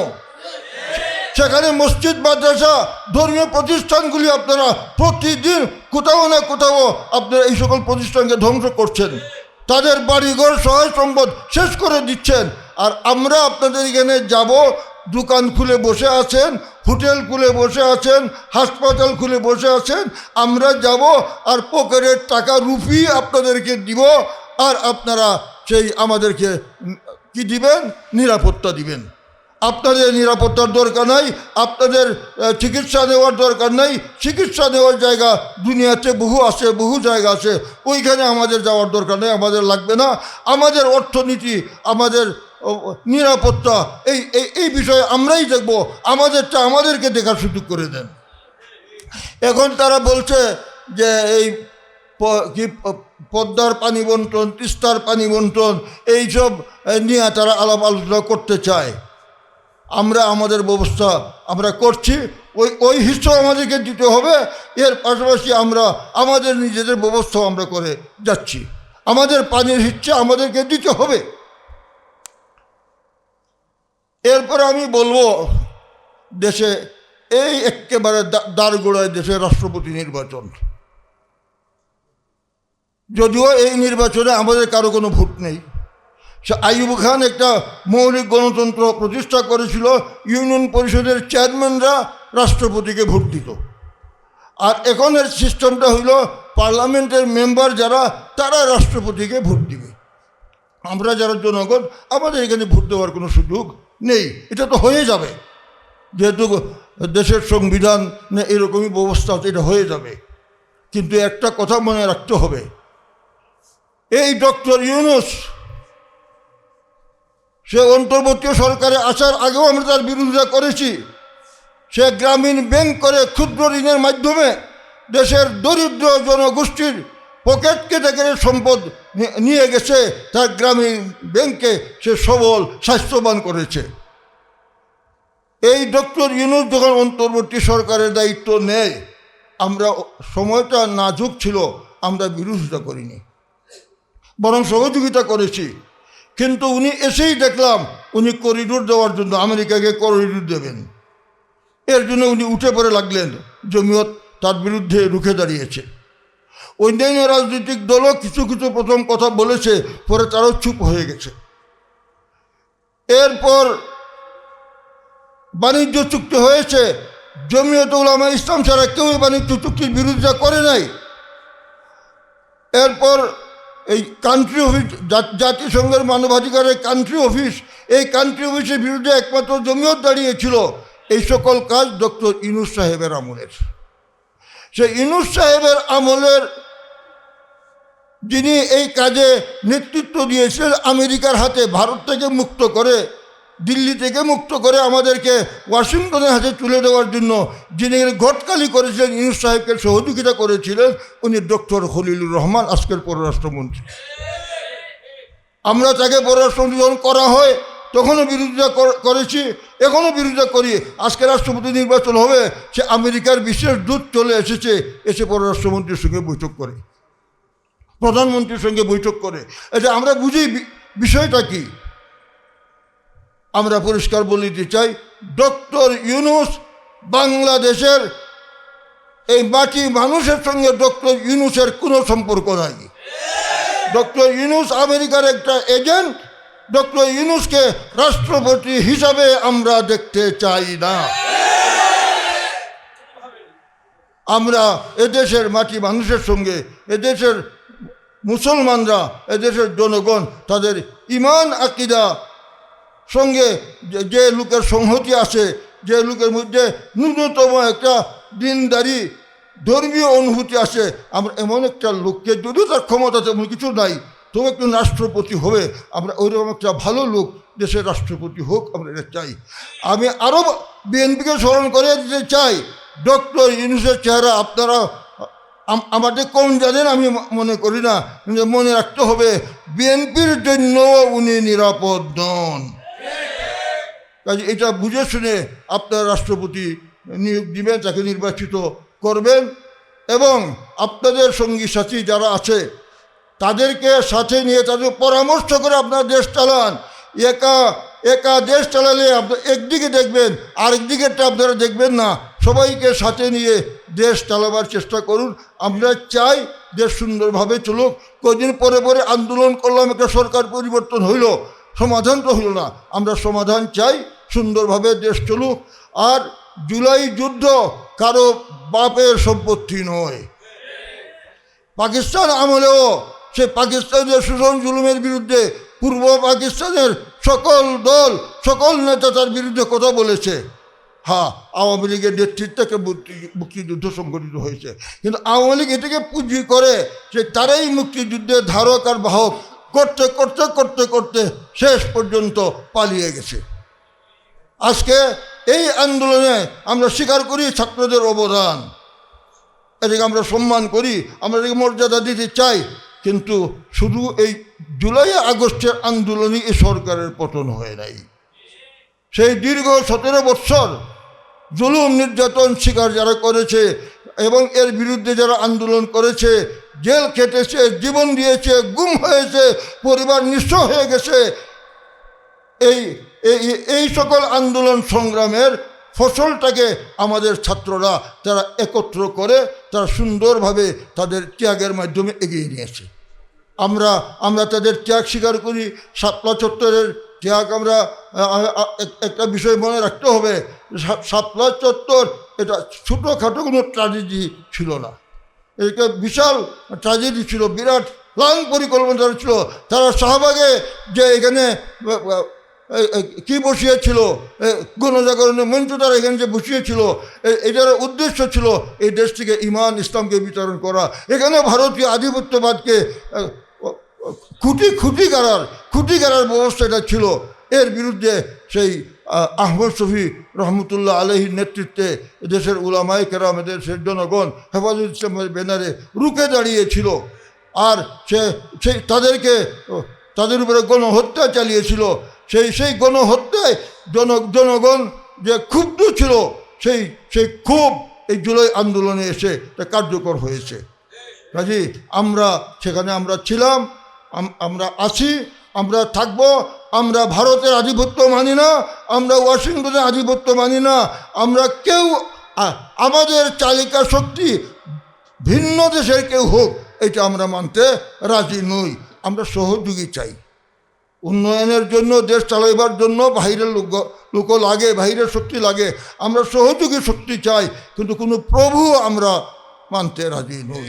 সেখানে মসজিদ মাদ্রাসা ধর্মীয় প্রতিষ্ঠানগুলি আপনারা প্রতিদিন কোথাও না কোথাও আপনারা এই সকল প্রতিষ্ঠানকে ধ্বংস করছেন, তাদের বাড়িঘর সহায় সম্পদ শেষ করে দিচ্ছেন। আর আমরা আপনাদের এখানে যাব, দোকান খুলে বসে আছেন, হোটেল খুলে বসে আছেন, হাসপাতাল খুলে বসে আছেন, আমরা যাব আর পকেটের টাকা রুপি আপনাদেরকে দিব, আর আপনারা সেই আমাদেরকে কি দিবেন? নিরাপত্তা দিবেন। আপনাদের নিরাপত্তার দরকার নাই, আপনাদের চিকিৎসা নেওয়ার দরকার নাই। চিকিৎসা নেওয়ার জায়গা দুনিয়াতে বহু আছে, বহু জায়গা আছে, ওইখানে আমাদের যাওয়ার দরকার নেই, আমাদের লাগবে না। আমাদের অর্থনীতি, আমাদের নিরাপত্তা, এই বিষয়ে আমরাই দেখব, আমাদেরটা আমাদেরকে দেখার সুযোগ করে দেন। এখন তারা বলছে যে এই কি পদ্মার পানি বন্টন, তিস্তার পানি বন্টন, এইসব নিয়ে তারা আলাপ আলোচনা করতে চায়। আমরা আমাদের ব্যবস্থা আমরা করছি, ওই হিস্সা আমাদেরকে দিতে হবে। এর পাশাপাশি আমরা আমাদের নিজেদের ব্যবস্থাও আমরা করে যাচ্ছি, আমাদের পানির হিস্সা আমাদেরকে দিতে হবে। এরপর আমি বলবো, দেশে এই একেবারে দাঁড়গোড়ায় দেশে রাষ্ট্রপতি নির্বাচন। যদিও এই নির্বাচনে আমাদের কারো কোনো ভোট নেই, সে আইয়ুব খান একটা মৌলিক গণতন্ত্র প্রতিষ্ঠা করেছিল, ইউনিয়ন পরিষদের চেয়ারম্যানরা রাষ্ট্রপতিকে ভোট দিত। আর এখনের সিস্টেমটা হইল পার্লামেন্টের মেম্বার যারা, তারা রাষ্ট্রপতিকে ভোট দিবে। আমরা যারা জনগণ, আমাদের এখানে ভোট দেওয়ার কোনো সুযোগ নেই। এটা তো হয়ে যাবে, যেহেতু দেশের সংবিধান এরকমই ব্যবস্থা আছে, এটা হয়ে যাবে। কিন্তু একটা কথা মনে রাখতে হবে, এই ডক্টর ইউনূস সে অন্তর্বর্তী সরকারে আসার আগেও আমরা তার বিরোধিতা করেছি। সে গ্রামীণ ব্যাংক করে ক্ষুদ্র ঋণের মাধ্যমে দেশের দরিদ্র জনগোষ্ঠীর পকেট কেটে কেটে সম্পদ নিয়ে গেছে, তার গ্রামীণ ব্যাংকে সে সবল স্বাস্থ্যবান করেছে। এই ডক্টর ইউনূস যখন অন্তর্বর্তী সরকারের দায়িত্ব নেয়, আমরা সময়টা নাজুক ছিল, আমরা বিরোধিতা করিনি, বরং সহযোগিতা করেছি। কিন্তু উনি এসেই দেখলাম উনি করিডোর দেওয়ার জন্য, আমেরিকাকে করিডোর দেবেন, এর জন্য উনি উঠে পড়ে লাগলেন। জমিয়ত তার বিরুদ্ধে রুখে দাঁড়িয়েছে। অন্যান্য রাজনৈতিক দলও কিছু কিছু প্রথম কথা বলেছে, পরে তারাও চুপ হয়ে গেছে। এরপর বাণিজ্য চুক্তি হয়েছে, জমিয়ত উলামা ইসলাম ছাড়া কেউ বাণিজ্য চুক্তির বিরোধিতা করে নাই। এরপর এই কান্ট্রি অফিস, জাতিসংঘের মানবাধিকারের কান্ট্রি অফিস, এই কান্ট্রি অফিসের বিরুদ্ধে একমাত্র জমিয়ত দাঁড়িয়েছিল। এই সকল কাজ ডক্টর ইউনূস সাহেবের আমলের। সে ইউনূস সাহেবের আমলের যিনি এই কাজে নেতৃত্ব দিয়েছিলেন, আমেরিকার হাতে ভারত থেকে মুক্ত করে, দিল্লি থেকে মুক্ত করে আমাদেরকে ওয়াশিংটনের হাতে তুলে দেওয়ার জন্য যিনি ঘটকালি করেছিলেন, ইউনূস সাহেবকে সহযোগিতা করেছিলেন, উনি ডক্টর খলিলুর রহমান, আজকের পররাষ্ট্রমন্ত্রী। আমরা তাকে পররাষ্ট্রমন্ত্রী যখন করা হয় তখনও বিরোধিতা করেছি, এখনও বিরোধিতা করি। আজকে রাষ্ট্রপতি নির্বাচন হবে, সে আমেরিকার বিশেষ দূত চলে এসেছে, এসে পররাষ্ট্রমন্ত্রীর সঙ্গে বৈঠক করে, প্রধানমন্ত্রীর সঙ্গে বৈঠক করে। এটা আমরা বুঝি বিষয়টা কি। আমরা পরিষ্কার বলতে চাই, ডক্টর ইউনূস বাংলাদেশের এই মাটি মানুষের সঙ্গে ডক্টর ইউনূসের কোনো সম্পর্ক নাই। ডক্টর ইউনূস আমেরিকার একটা এজেন্ট। ডক্টর ইউনূসকে রাষ্ট্রপতি হিসাবে আমরা দেখতে চাই না। আমরা এদেশের মাটি মানুষের সঙ্গে, এদেশের মুসলমানরা, এদেশের জনগণ, তাদের ইমান আকিদা সঙ্গে যে লোকের সংহতি আছে, যে লোকের মধ্যে ন্যূনতম একটা দিনদারি ধর্মীয় অনুভূতি আছে, আমরা এমন একটা লোককে, যদিও তার ক্ষমতা তেমন কিছু নাই, তবু একটু রাষ্ট্রপতি হবে, আমরা ওইরকম একটা ভালো লোক দেশের রাষ্ট্রপতি হোক, আমরা এটা চাই। আমি আরও বিএনপিকে স্মরণ করে দিতে চাই, ডক্টর ইউনূসের চেহারা আপনারা আমাদের কম জানেন, আমি মনে করি না, কিন্তু মনে রাখতে হবে বিএনপির জন্য উনি নিরাপদ নন। কাজে এটা বুঝে শুনে আপনার রাষ্ট্রপতি নিয়োগ দিবেন, তাকে নির্বাচিত করবেন, এবং আপনাদের সঙ্গী সাথী যারা আছে তাদেরকে সাথে নিয়ে তাদের পরামর্শ করে আপনারা দেশ চালান। একা দেশ চালালে আপনার একদিকে দেখবেন, আরেকদিকেরটা আপনারা দেখবেন না। সবাইকে সাথে নিয়ে দেশ চালাবার চেষ্টা করুন। আমরা চাই দেশ সুন্দরভাবে চলুক। কদিন পরে পরে আন্দোলন করলাম, একটা সরকার পরিবর্তন হইল, সমাধান তো হইল না। আমরা সমাধান চাই, সুন্দরভাবে দেশ চলুক। আর জুলাই যুদ্ধ কারো বাপের সম্পত্তি নয়। পাকিস্তান আমলেও সে পাকিস্তানের শোষণ জুলুমের বিরুদ্ধে পূর্ব পাকিস্তানের সকল দল, সকল নেতা তার বিরুদ্ধে কথা বলেছে। হ্যাঁ, আওয়ামী লীগের নেতৃত্বে মুক্তিযুদ্ধ সংগঠিত হয়েছে, কিন্তু আওয়ামী লীগ এটাকে পুঁজি করে যে তারাই মুক্তিযুদ্ধের ধারক আর বাহক করতে করতে করতে করতে শেষ পর্যন্ত পালিয়ে গেছে। আজকে এই আন্দোলনে আমরা স্বীকার করি ছাত্রদের অবদান, এটাকে আমরা সম্মান করি, আমরা এটাকে মর্যাদা দিতে চাই। কিন্তু শুধু এই জুলাই আগস্টের আন্দোলনই এই সরকারের পতন হয় নাই। সেই দীর্ঘ 17 বৎসর জুলুম নির্যাতন শিকার যারা করেছে এবং এর বিরুদ্ধে যারা আন্দোলন করেছে, জেল খেটেছে, জীবন দিয়েছে, গুম হয়েছে, পরিবার নিঃস্ব হয়ে গেছে, এই সকল আন্দোলন সংগ্রামের ফসলটাকে আমাদের ছাত্ররা তারা একত্র করে তারা সুন্দরভাবে তাদের ত্যাগের মাধ্যমে এগিয়ে নিয়েছে। আমরা তাদের ত্যাগ স্বীকার করি। শাপলা চত্বরের ত্যাগ আমরা একটা বিষয় মনে রাখতে হবে, শাপলা চত্বর এটা ছোটোখাটো কোনো ট্র্যাজেডি ছিল না, এটা বিশাল ট্র্যাজেডি ছিল, বিরাট প্ল্যান পরিকল্পনা ছিল। তারা শাহবাগে যে এখানে কি বসিয়েছিল, গণজাগরণের মঞ্চ তারা এখানে যে বসিয়েছিল, এটার উদ্দেশ্য ছিল এই দেশ থেকে ঈমান ইসলামকে বিতরণ করা। এখানে ভারতীয় আধিপত্যবাদকে খুঁটি গাড়ার ব্যবস্থা এটা ছিল। এর বিরুদ্ধে সেই আহমদ শফি রহমতুল্লাহ আলহীর নেতৃত্বে দেশের উলামায়ে কেরাম, দেশের জনগণ হেফাজত ইসলামের ব্যানারে রুখে দাঁড়িয়েছিল। আর সেই তাদের উপরে গণহত্যা চালিয়েছিল। সেই গণহত্যায় জনগণ যে ক্ষুব্ধ ছিল, সেই ক্ষোভ এই জুলাই আন্দোলনে এসে তা কার্যকর হয়েছে। কাজে সেখানে আমরা ছিলাম, আমরা আছি, আমরা থাকব। আমরা ভারতের আধিপত্য মানি না, আমরা ওয়াশিংটনের আধিপত্য মানি না। আমরা কেউ আমাদের চালিকা শক্তি ভিন্ন দেশের কেউ হোক, এটা আমরা মানতে রাজি নই। আমরা সহযোগী চাই। উন্নয়নের জন্য, দেশ চালাইবার জন্য বাইরের লোক লাগে, বাইরের শক্তি লাগে। আমরা সহযোগী শক্তি চাই, কিন্তু কোনো প্রভু আমরা মানতে রাজি নই।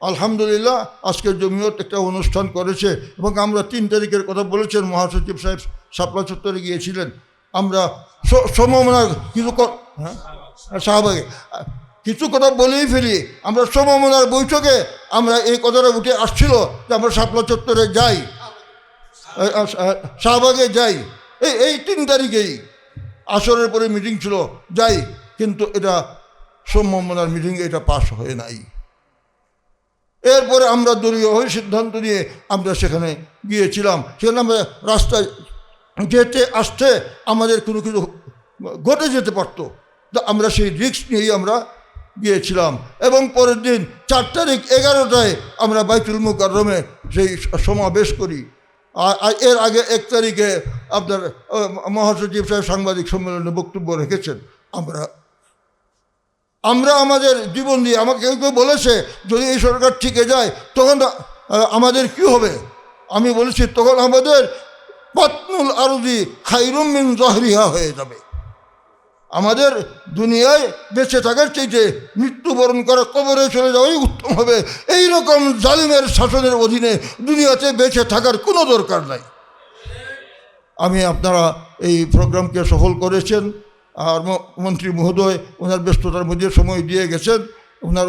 আলহামদুলিল্লাহ আজকে জমিয়ত একটা অনুষ্ঠান করেছে এবং আমরা 3 তারিখের কথা বলেছেন, মহাসচিব সাহেব শাপলা চত্বরে গিয়েছিলেন। আমরা সমমনার শাহবাগে কিছু কথা বলেই ফেলি। আমরা সমমনার বৈঠকে আমরা এই কথাটা উঠে আসছিল যে আমরা শাপলা চত্বরে যাই, শাহবাগে যাই। এই 3 তারিখেই আসরের পরে মিটিং ছিল, যাই, কিন্তু এটা সমমনার মিটিংয়ে এটা পাস হয় নাই। এরপরে আমরা দলীয় হয়ে সিদ্ধান্ত নিয়ে আমরা সেখানে গিয়েছিলাম। সেখানে আমরা রাস্তায় যেতে আসতে আমাদের কোনো কিছু ঘটে যেতে পারতো, তো আমরা সেই রিস্ক নিয়েই আমরা গিয়েছিলাম। এবং পরের দিন 4 তারিখ 11টায় আমরা বাইতুল মুকাররমে সেই সমাবেশ করি। আর এর আগে 1 তারিখে আপনার মহাসচিব সাহেব সাংবাদিক সম্মেলনে বক্তব্য রেখেছেন। আমরা আমাদের জীবন দিয়ে, আমাকে কেউ বলেছে যদি এই সরকার টিকে যায় তখন আমাদের কি হবে? আমি বলেছি তখন আমাদের বাতনুল আরদি খায়রুম মিন যহরিহা হয়ে যাবে। আমাদের দুনিয়ায় বেঁচে থাকার চাইতে মৃত্যুবরণ করা, কবরে চলে যাওয়াই উত্তম হবে। এই রকম জালিমের শাসনের অধীনে দুনিয়াতে বেঁচে থাকার কোনো দরকার নাই। আপনারা এই প্রোগ্রামকে সফল করেছেন। আর মন্ত্রী মহোদয় ওনার ব্যস্ততার মধ্যে সময় দিয়ে গেছেন, ওনার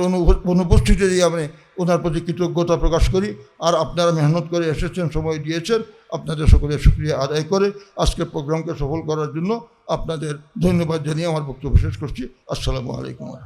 অনুপস্থিতি দিয়ে আমি ওনার প্রতি কৃতজ্ঞতা প্রকাশ করি। আর আপনারা মেহনত করে এসেছেন, সময় দিয়েছেন, আপনাদের সকলের শুকরিয়া আদায় করে আজকের প্রোগ্রামকে সফল করার জন্য আপনাদের ধন্যবাদ জানিয়ে আমার বক্তব্য শেষ করছি। আসসালামু আলাইকুম।